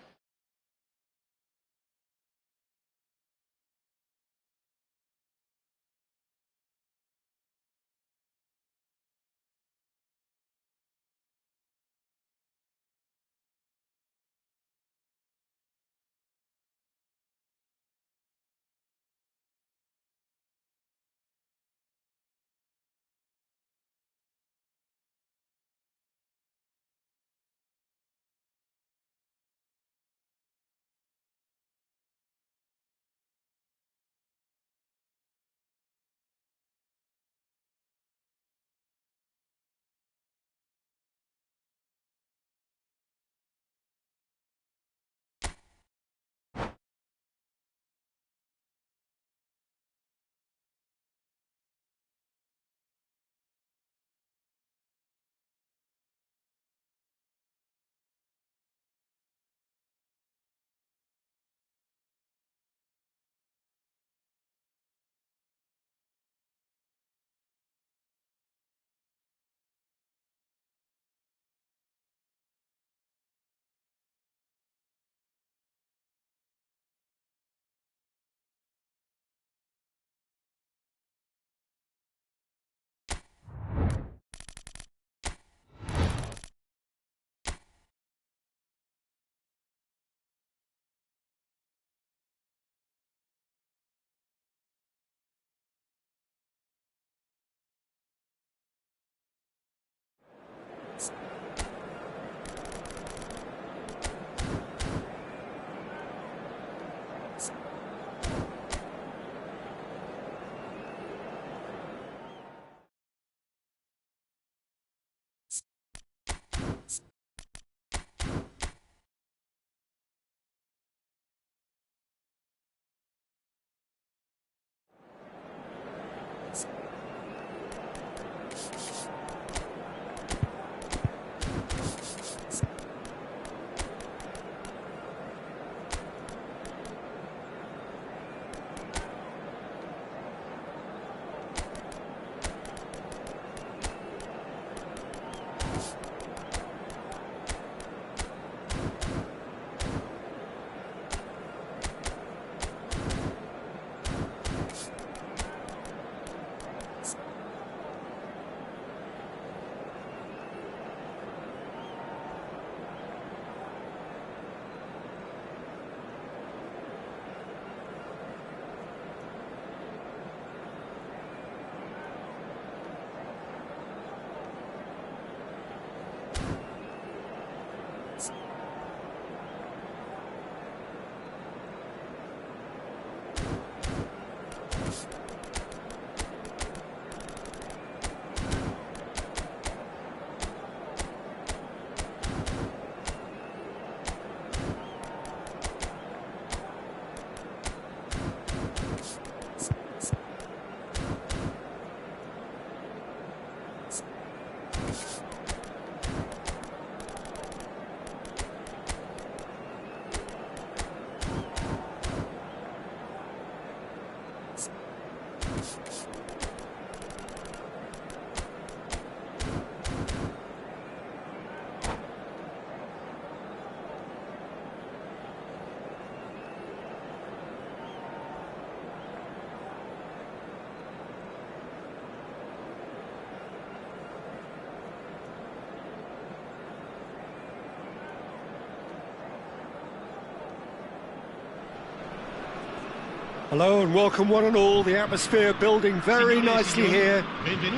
Hello and welcome one and all. The atmosphere building very nicely here.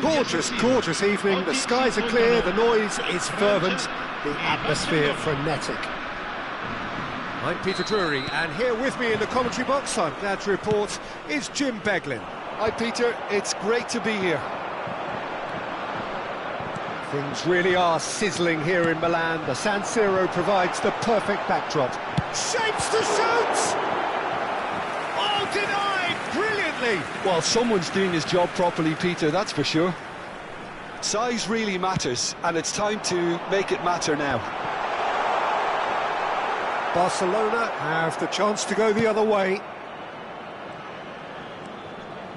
Gorgeous, gorgeous evening. The skies are clear, the noise is fervent, the atmosphere frenetic. I'm Peter Drury, and here with me in the commentary box, I'm glad to report, is Jim Beglin. Hi Peter, it's great to be here. Things really are sizzling here in Milan. The San Siro provides the perfect backdrop. Shapes to shoot! Oh, denied brilliantly! Well, someone's doing his job properly, Peter, that's for sure. Size really matters, and it's time to make it matter now. Barcelona have the chance to go the other way.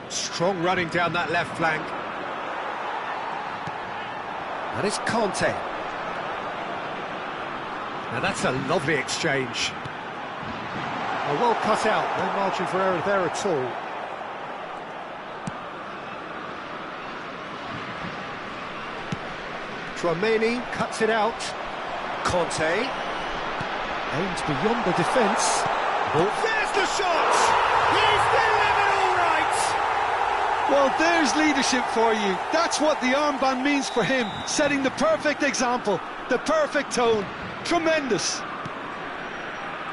Strong running down that left flank. And it's Conte. Now that's a lovely exchange. Well cut out, no margin for error there at all. Tchouaméni cuts it out. Conte aims beyond the defence. There's the shot! He's delivered all right! Well, there's leadership for you. That's what the armband means for him, setting the perfect example, the perfect tone. Tremendous.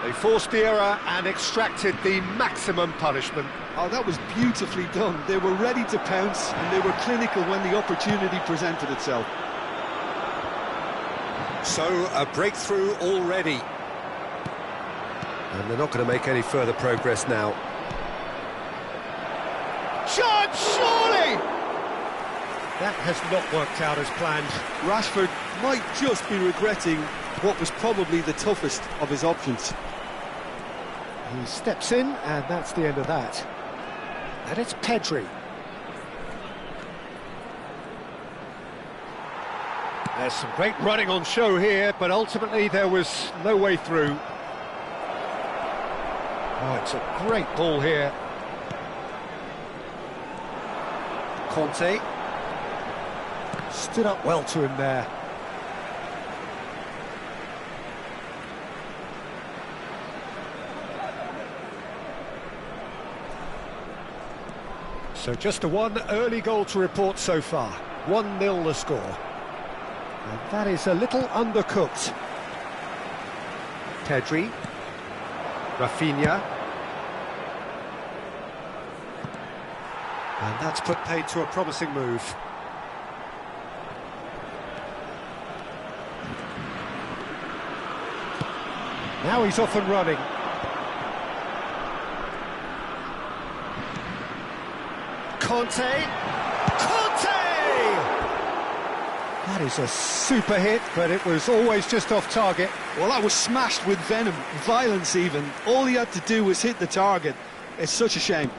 They forced the error and extracted the maximum punishment. Oh, that was beautifully done. They were ready to pounce, and they were clinical when the opportunity presented itself. So, a breakthrough already. And they're not going to make any further progress now. Shot, surely! That has not worked out as planned. Rashford might just be regretting what was probably the toughest of his options. He steps in, and that's the end of that. And it's Pedri. There's some great running on show here, but ultimately there was no way through. Oh, it's a great ball here. Conte stood up well to him there. So just a one early goal to report so far. 1-0 the score. And that is a little undercooked. Pedri. Rafinha. And that's put paid to a promising move. Now he's off and running. Conte! Conte! That is a super hit, but it was always just off target. Well, that was smashed with venom, violence even. All he had to do was hit the target. It's such a shame.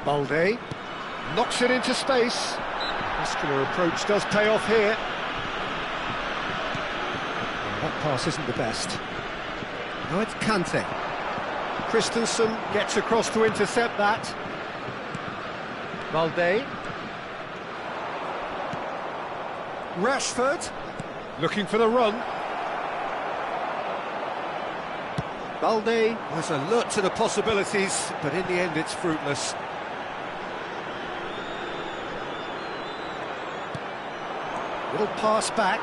Balde knocks it into space. Muscular approach does pay off here. That pass isn't the best. Now it's Kante. Christensen gets across to intercept that. Balde. Rashford looking for the run. Balde was alert to the possibilities, but in the end it's fruitless. Little pass back.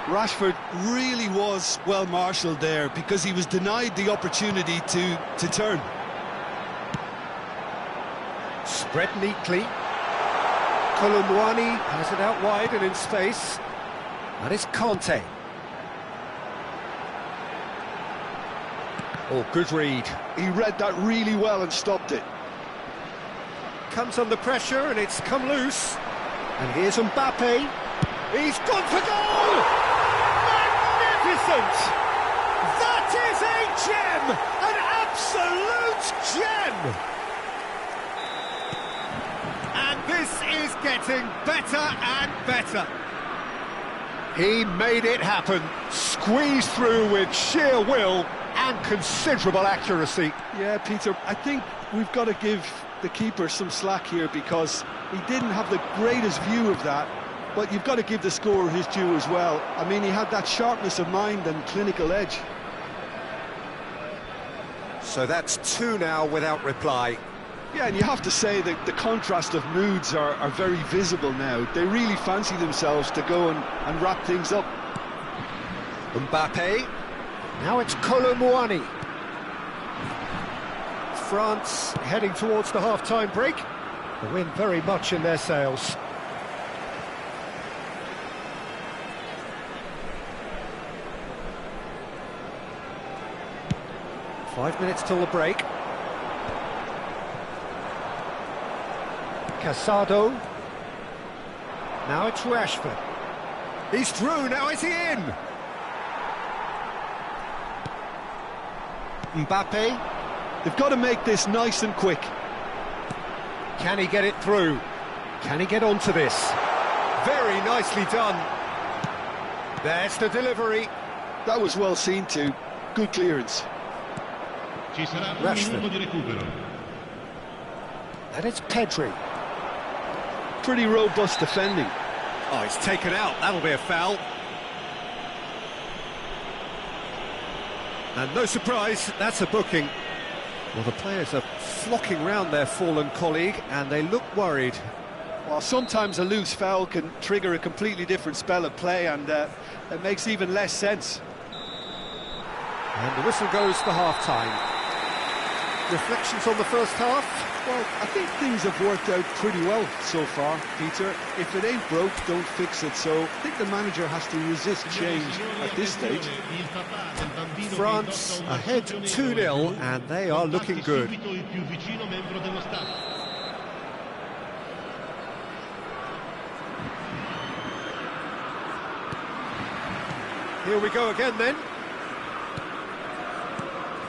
Rashford really was well marshalled there because he was denied the opportunity to turn. Spread neatly. Colomboani has it out wide and in space. And it's Conte. Oh, good read. He read that really well and stopped it. Comes under pressure and it's come loose. And here's Mbappe. He's gone for goal! Magnificent! That is a gem! An absolute gem! And this is getting better and better. He made it happen, squeezed through with sheer will and considerable accuracy. Yeah, Peter, I think we've got to give the keeper some slack here because he didn't have the greatest view of that, but you've got to give the scorer his due as well. I mean, he had that sharpness of mind and clinical edge. So that's 2 now without reply. Yeah, and you have to say that the contrast of moods are very visible now. They really fancy themselves to go and wrap things up. Mbappe. Now it's Colomouani. France heading towards the half-time break. The wind very much in their sails. Five minutes till the break. Casado. Now it's Rashford. He's through, now is he in? Mbappe. They've got to make this nice and quick. Can he get it through? Can he get onto this? Very nicely done. There's the delivery. That was well seen too. Good clearance. Rashford. And it's Pedri. Pretty robust defending. Oh, it's taken out. That'll be a foul. And no surprise, that's a booking. Well, the players are flocking round their fallen colleague, and they look worried. Well, sometimes a loose foul can trigger a completely different spell of play, and it makes even less sense. And the whistle goes for half-time. Reflections on the first half? Well, I think things have worked out pretty well so far, Peter. If it ain't broke, don't fix it. So I think the manager has to resist change at this stage. France ahead 2-0, and they are looking good. Here we go again then.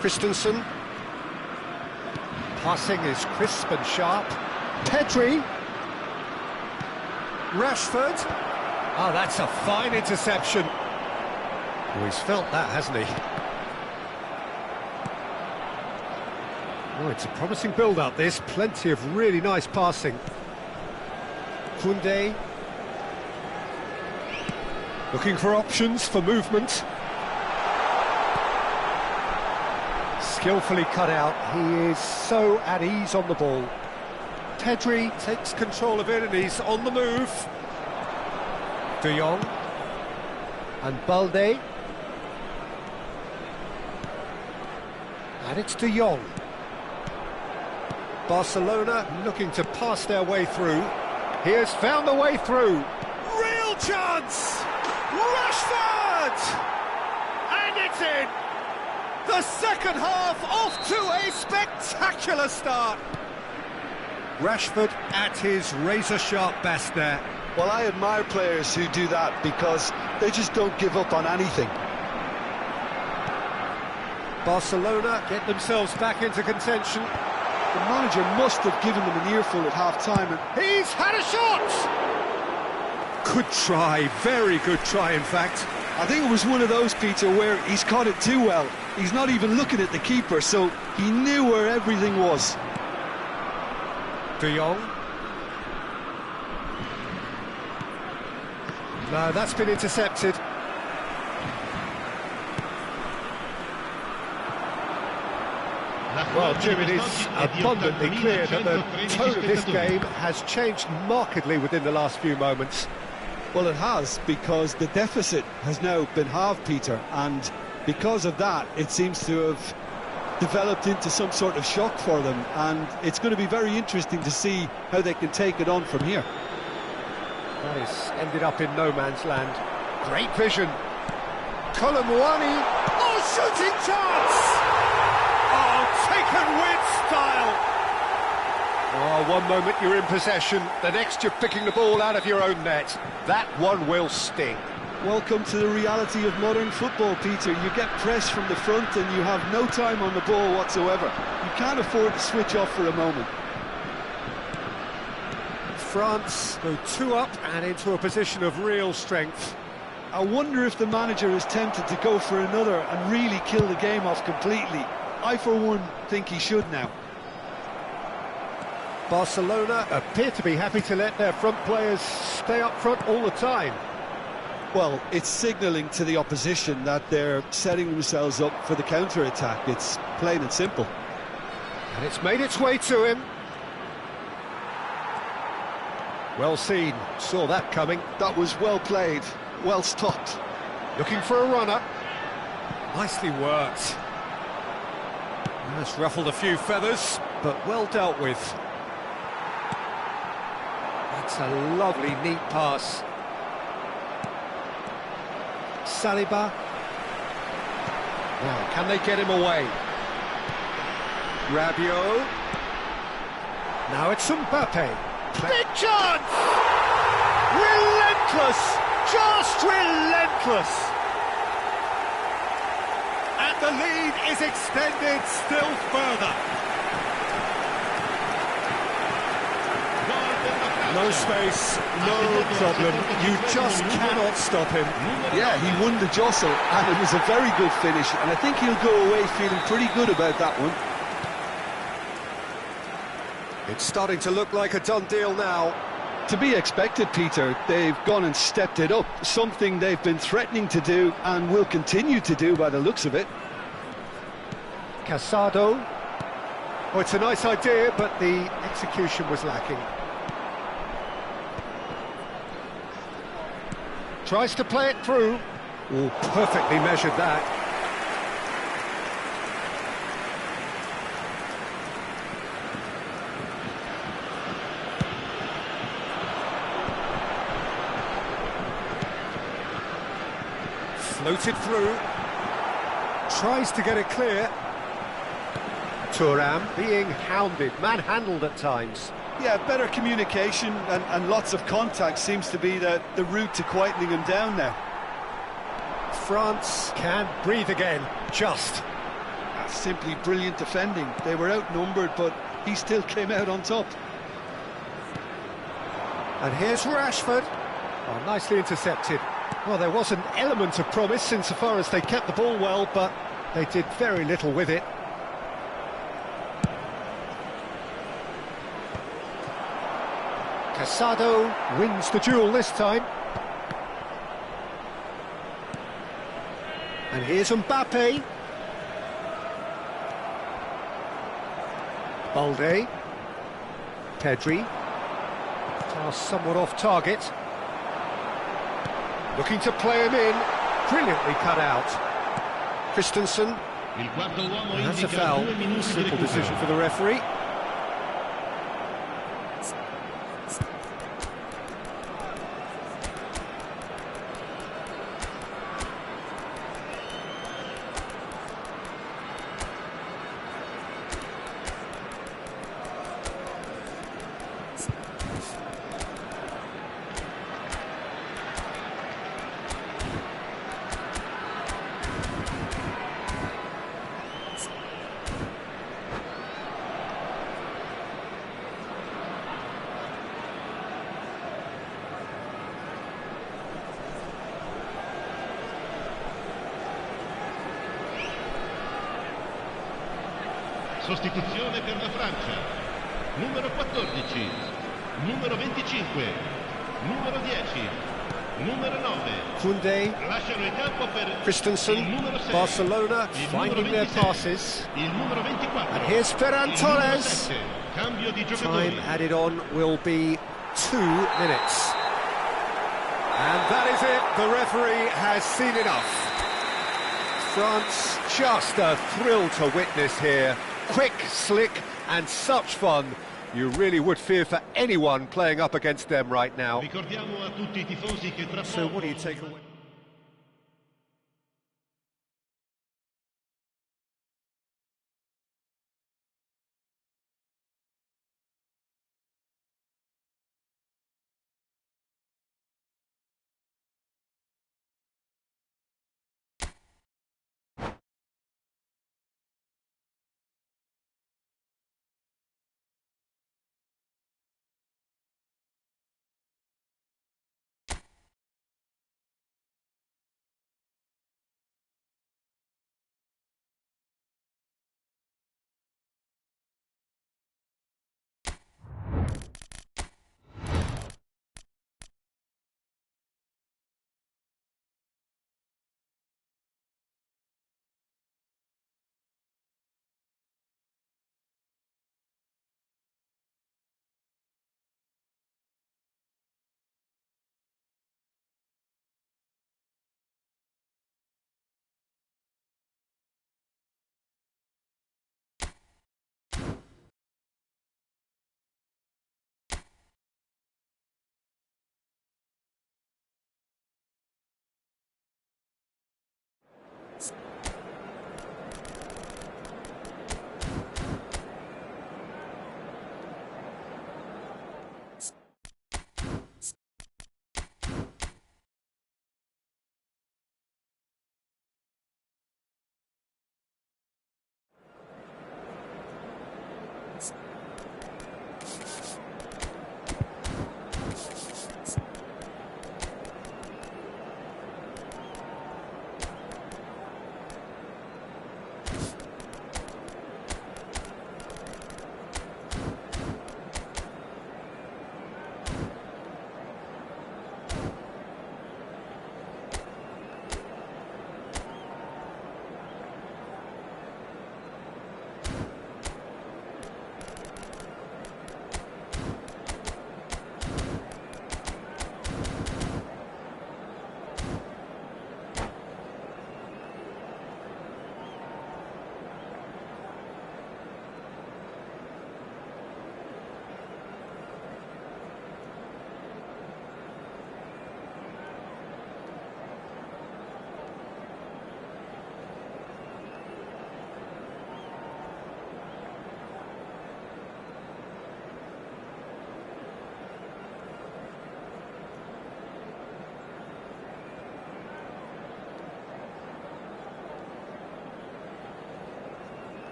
Christensen. Passing is crisp and sharp. Pedri. Rashford. Oh, that's a fine interception. Oh, he's felt that, hasn't he? Oh, it's a promising build-up, this. Plenty of really nice passing. Koundé. Looking for options for movement. Skillfully cut out. He is so at ease on the ball. Pedri takes control of it and he's on the move. De Jong. And Balde. And it's De Jong. Barcelona looking to pass their way through. He has found the way through. Real chance! Rashford! And it's in! The second half off to a spectacular start. Rashford at his razor-sharp best there. Well, I admire players who do that because they just don't give up on anything. Barcelona get themselves back into contention. The manager must have given them an earful at half-time. He's had a shot! Good try, very good try in fact. I think it was one of those, Peter, where he's caught it too well. He's not even looking at the keeper, so he knew where everything was. De Jong. No, that's been intercepted. Well, Jim, it is abundantly clear that the tone of this game has changed markedly within the last few moments. Well, it has, because the deficit has now been halved, Peter, and because of that, it seems to have developed into some sort of shock for them, and it's going to be very interesting to see how they can take it on from here. That is ended up in no man's land. Great vision. Colomouani. Oh, shooting chance! Oh, taken with style. Oh, one moment you're in possession, the next you're picking the ball out of your own net. That one will sting. Welcome to the reality of modern football, Peter. You get pressed from the front and you have no time on the ball whatsoever. You can't afford to switch off for a moment. France go 2 up and into a position of real strength. I wonder if the manager is tempted to go for another and really kill the game off completely. I, for one, think he should now. Barcelona appear to be happy to let their front players stay up front all the time. Well, it's signalling to the opposition that they're setting themselves up for the counter-attack. It's plain and simple. And it's made its way to him. Well seen, saw that coming. That was well played, well stopped. Looking for a runner. Nicely worked. That's ruffled a few feathers, but well dealt with. That's a lovely, neat pass. Saliba. Now, can they get him away? Rabiot. Now it's Mbappe. Big chance! Relentless! Just relentless! And the lead is extended still further. No space, no problem. You just cannot stop him. Yeah, he won the jostle, and it was a very good finish, and I think he'll go away feeling pretty good about that one. It's starting to look like a done deal now. To be expected, Peter. They've gone and stepped it up, something they've been threatening to do and will continue to do by the looks of it. Casado. Oh, it's a nice idea, but the execution was lacking. Tries to play it through. Oh, perfectly measured that. Floated through. Tries to get it clear. Thuram being hounded, manhandled at times. Yeah, better communication and lots of contact seems to be the route to quietening him down now. France can breathe again, just. That's simply brilliant defending. They were outnumbered, but he still came out on top. And here's Rashford. Oh, nicely intercepted. Well, there was an element of promise insofar as they kept the ball well, but they did very little with it. Casado wins the duel this time. And here's Mbappe. Balde. Pedri. Pass somewhat off target. Looking to play him in. Brilliantly cut out. Christensen. And that's a foul. Simple decision for the referee. Sostituzione per la Francia. Numero 14, numero 25, numero 10, numero 9. Koundé. Lasciano il campo per Christensen. il numero 6, Barcelona il finding numero their 26, passes. il numero 24. And here's Ferran il numero Torres. 7. Cambio di giocatori. Time added on will be 2 minutes. And that is it. The referee has seen enough. France, just a thrill to witness here. Quick, slick, and such fun. You really would fear for anyone playing up against them right now. Ricordiamo a tutti I tifosi che tra So poco what do you take away?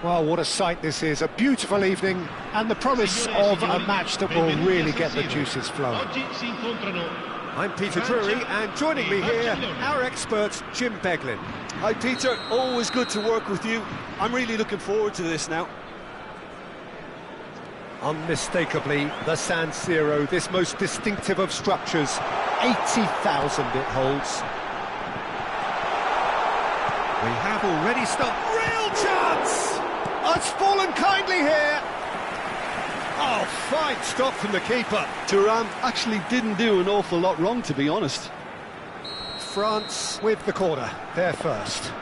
Well, what a sight this is, a beautiful evening, and the promise of a match that will really get the juices flowing. I'm Peter Drury, and joining me here, our expert, Jim Beglin. Hi Peter, always good to work with you. I'm really looking forward to this now. Unmistakably, the San Siro, this most distinctive of structures, 80,000 it holds. We have already stopped. Real chance! It's fallen kindly here. Oh, fine stop from the keeper. Thuram actually didn't do an awful lot wrong, to be honest. France with the corner, they're first.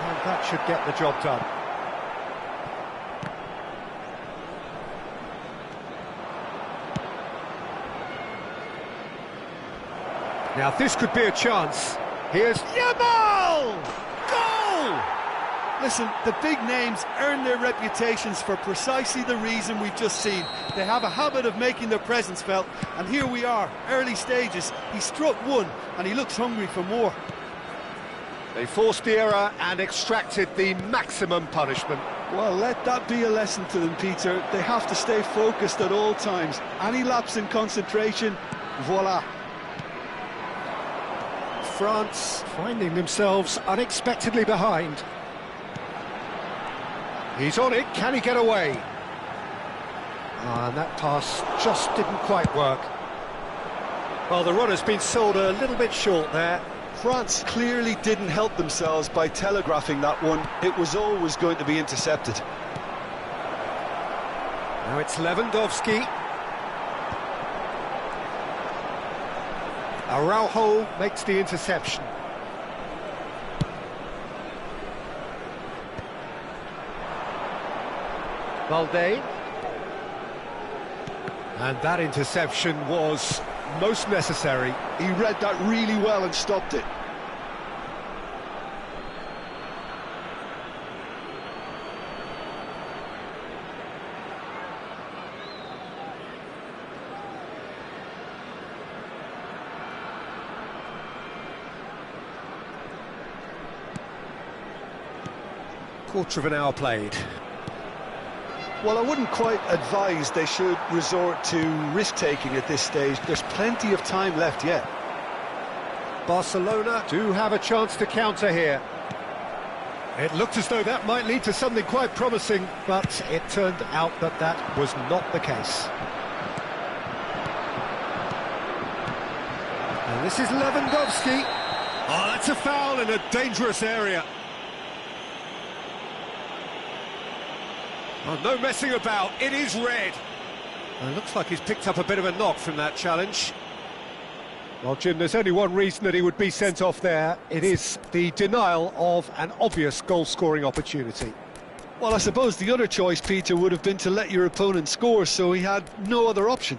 And that should get the job done. Now this could be a chance. Here's Yamal! Goal! Listen, the big names earn their reputations for precisely the reason we've just seen. They have a habit of making their presence felt, and here we are, early stages. He struck one, and he looks hungry for more. They forced the error and extracted the maximum punishment. Well, let that be a lesson to them, Peter. They have to stay focused at all times. Any lapse in concentration, voila. France finding themselves unexpectedly behind. He's on it, can he get away? And that pass just didn't quite work. Well, the runner's been sold a little bit short there. France clearly didn't help themselves by telegraphing that one. It was always going to be intercepted. Now it's Lewandowski. Araujo makes the interception. Valde. And that interception was most necessary. He read that really well and stopped it. Quarter of an hour played. Well, I wouldn't quite advise they should resort to risk-taking at this stage. There's plenty of time left yet. Barcelona do have a chance to counter here. It looked as though that might lead to something quite promising, but it turned out that that was not the case. And this is Lewandowski. Oh, that's a foul in a dangerous area. Oh, no messing about, it is red. And it looks like he's picked up a bit of a knock from that challenge. Well, Jim, there's only one reason that he would be sent off there. It is the denial of an obvious goal-scoring opportunity. Well, I suppose the other choice, Peter, would have been to let your opponent score, so he had no other option.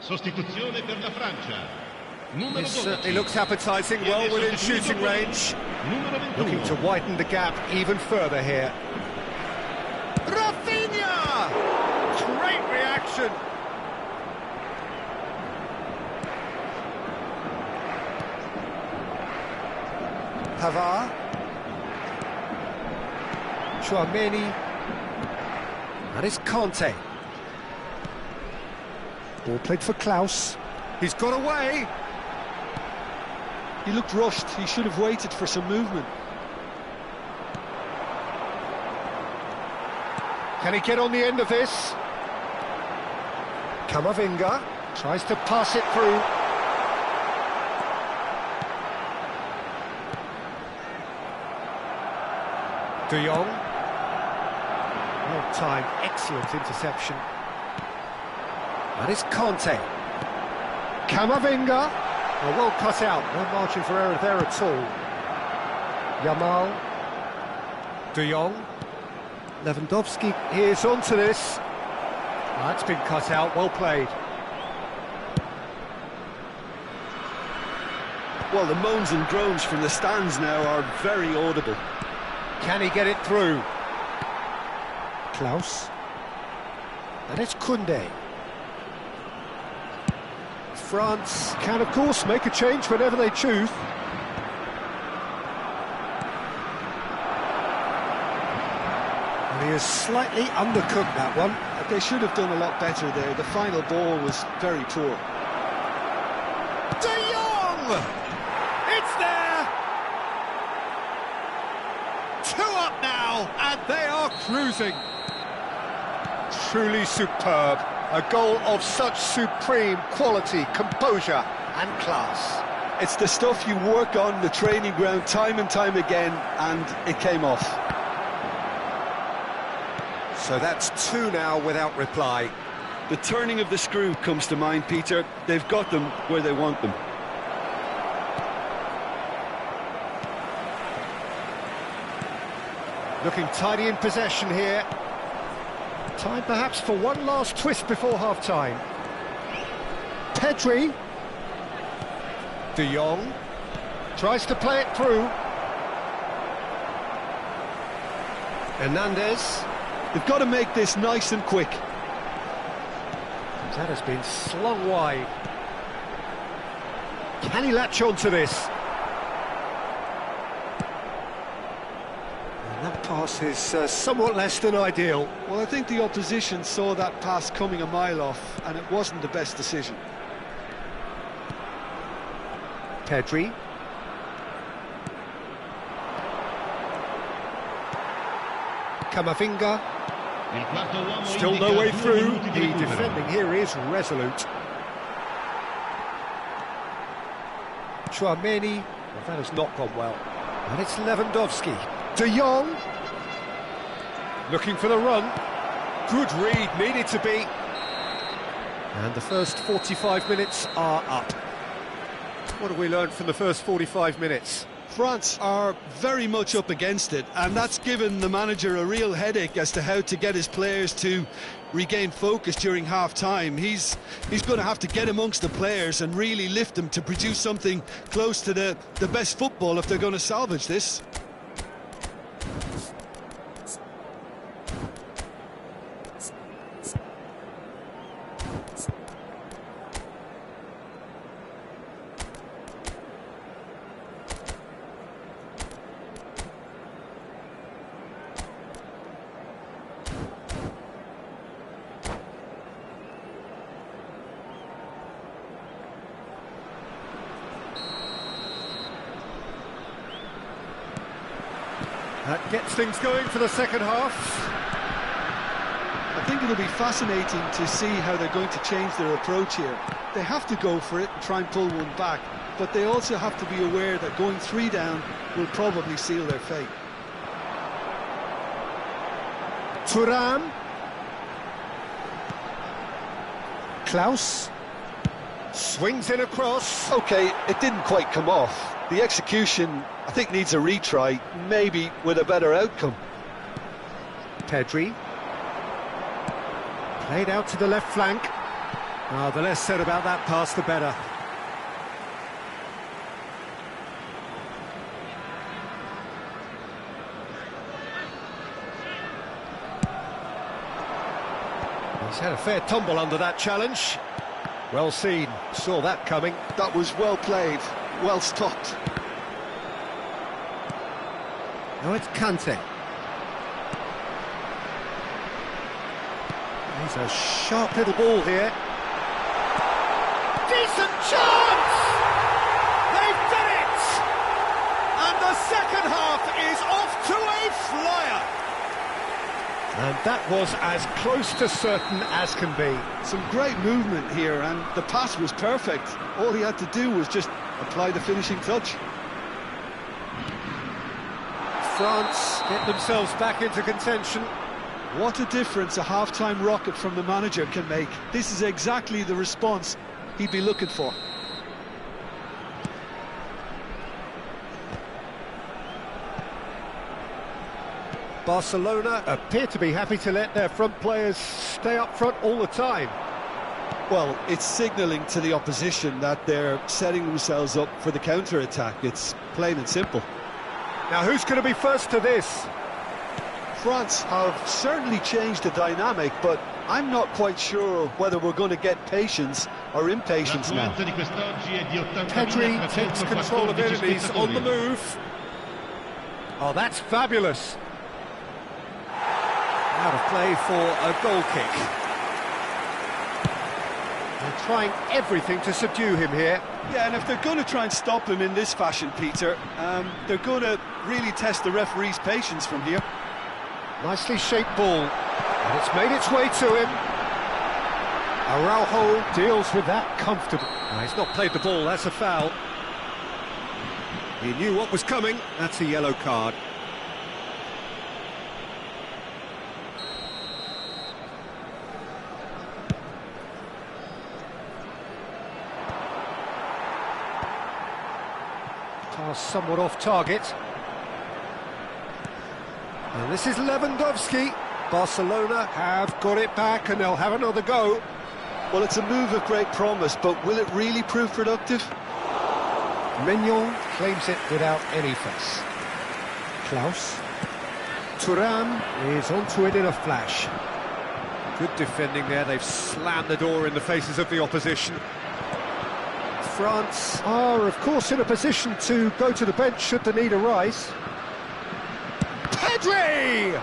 Sostituzione per la Francia. Numero 12. Certainly looks appetising, well within shooting range. Looking to widen the gap even further here. Rafinha! Great reaction. Pavard. Chouameni. That is Conte. Ball played for Klaus. He's got away. He looked rushed. He should have waited for some movement. Can he get on the end of this? Camavinga tries to pass it through. De Jong. Well timed, excellent interception. That is Conte. Camavinga. Oh, well cut out, no margin for error there at all. Yamal. De Jong. Lewandowski is onto this. That's been cut out, well played. Well, the moans and groans from the stands now are very audible. Can he get it through? Klaus. And it's Koundé. France can, of course, make a change whenever they choose. And he is slightly undercooked, that one. They should have done a lot better there. The final ball was very poor. De Jong! It's there! 2 up now, and they are cruising. Truly superb. A goal of such supreme quality, composure and class. It's the stuff you work on the training ground time and time again, and it came off. So that's 2 now without reply. The turning of the screw comes to mind, Peter. They've got them where they want them. Looking tidy in possession here. Time perhaps for one last twist before half-time. Pedri. De Jong. Tries to play it through. Hernandez. They've got to make this nice and quick. That has been slung wide. Can he latch on to this? And that pass is somewhat less than ideal. Well, I think the opposition saw that pass coming a mile off, and it wasn't the best decision. Pedri. Camavinga. Still no way through. The defending here is resolute. Chouameni. Well, that has not gone well. And it's Lewandowski. De Jong. Looking for the run. Good read, needed to be. And the first 45 minutes are up. What have we learned from the first 45 minutes? France are very much up against it, and that's given the manager a real headache as to how to get his players to regain focus during half-time. He's going to have to get amongst the players and really lift them to produce something close to the best football if they're going to salvage this. That gets things going for the second half. I think it'll be fascinating to see how they're going to change their approach here. They have to go for it and try and pull one back, but they also have to be aware that going 3 down will probably seal their fate. Thuram. Klaus. Swings in across. OK, it didn't quite come off. The execution, I think, needs a retry, maybe with a better outcome. Pedri. Played out to the left flank. The less said about that pass, the better. He's had a fair tumble under that challenge. Well seen, saw that coming. That was well played, well stopped. Now it's Kante. There's a sharp little ball here. Decent chance! They've done it! And the second half is off to a flyer. And that was as close to certain as can be. Some great movement here, and the pass was perfect. All he had to do was just apply the finishing touch. France get themselves back into contention. What a difference a half-time rocket from the manager can make. This is exactly the response he'd be looking for. Barcelona appear to be happy to let their front players stay up front all the time. Well, it's signalling to the opposition that they're setting themselves up for the counter-attack. It's plain and simple. Now who's going to be first to this? France have certainly changed the dynamic, but I'm not quite sure whether we're going to get patience or impatience now. Pedri takes control of enemies on the move. Oh, that's fabulous. Out of play for a goal kick. They're trying everything to subdue him here. Yeah, and if they're going to try and stop him in this fashion, Peter, they're going to really test the referee's patience from here. Nicely shaped ball, and it's made its way to him. Araujo deals with that comfortably. No, he's not played the ball, that's a foul. He knew what was coming, that's a yellow card. Pass somewhat off target. And this is Lewandowski. Barcelona have got it back and they'll have another go. Well, it's a move of great promise, but will it really prove productive? Mignon claims it without any fuss. Klaus. Thuram is onto it in a flash. Good defending there, they've slammed the door in the faces of the opposition. France are, of course, in a position to go to the bench should the need arise. Pedri!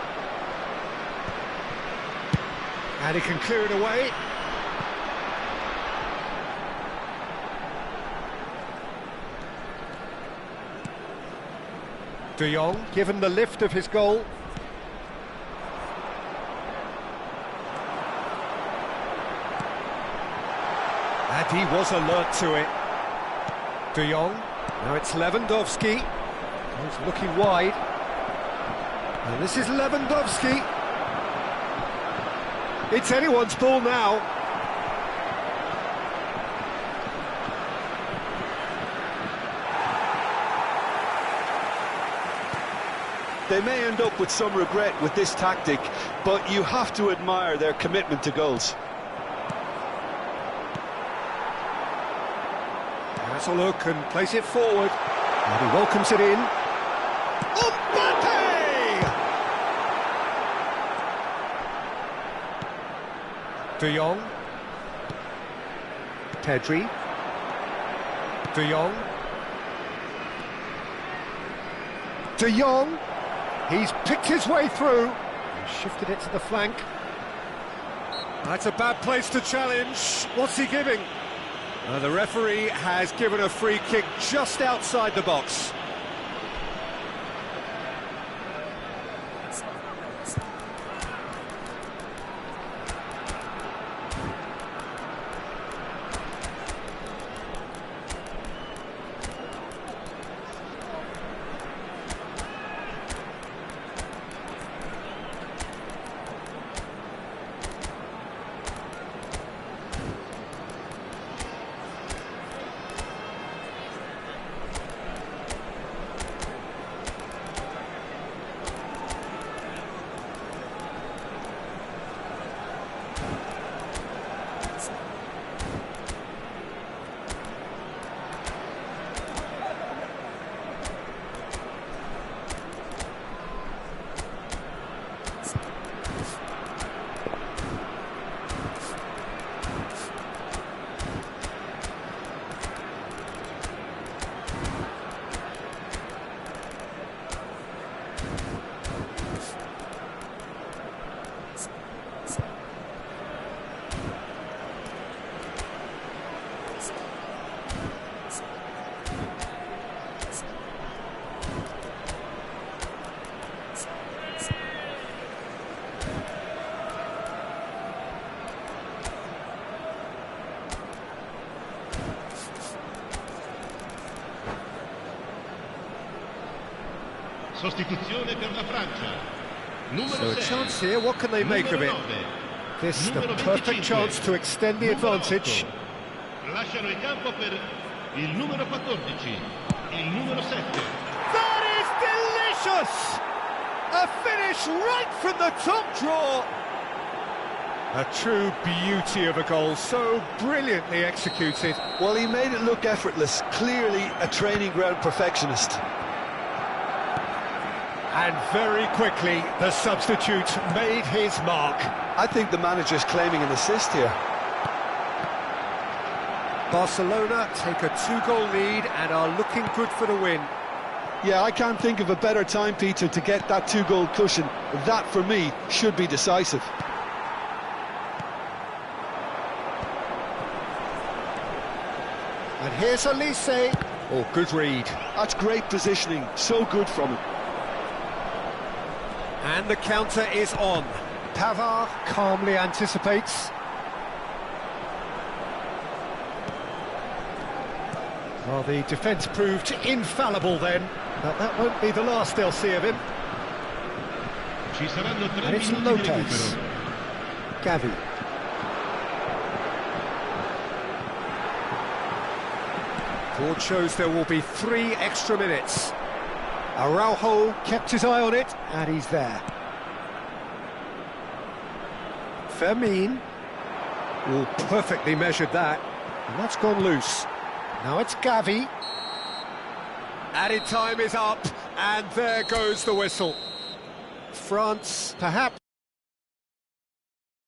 And he can clear it away. De Jong, given the lift of his goal. And he was alert to it. De Jong, now it's Lewandowski. He's looking wide. And this is Lewandowski. It's anyone's ball now. They may end up with some regret with this tactic, but you have to admire their commitment to goals. Has a look and plays it forward. And he welcomes it in. Mbappe! De Jong. Pedri. De Jong. De Jong. He's picked his way through. And shifted it to the flank. That's a bad place to challenge. What's he giving? The referee has given a free kick just outside the box. Sostituzione per la Francia. So a chance here, what can they make of it? This is the perfect chance to extend the advantage. Lasciano il campo per il numero 14, il numero 7. That is delicious! A finish right from the top draw. A true beauty of a goal, so brilliantly executed. Well, he made it look effortless, clearly a training ground perfectionist. And very quickly, the substitute made his mark. I think the manager's claiming an assist here. Barcelona take a 2-goal lead and are looking good for the win. Yeah, I can't think of a better time, Peter, to get that 2-goal cushion. That, for me, should be decisive. And here's Elise. Oh, good read. That's great positioning, so good from him. And the counter is on. Pavard calmly anticipates. Well, the defence proved infallible then, but that won't be the last they'll see of him. And it's Lopez. Gavi. Board shows there will be 3 extra minutes. Araujo kept his eye on it, and he's there. Fermin. Oh, perfectly measured that. And that's gone loose. Now it's Gavi. Added time is up, and there goes the whistle. France perhaps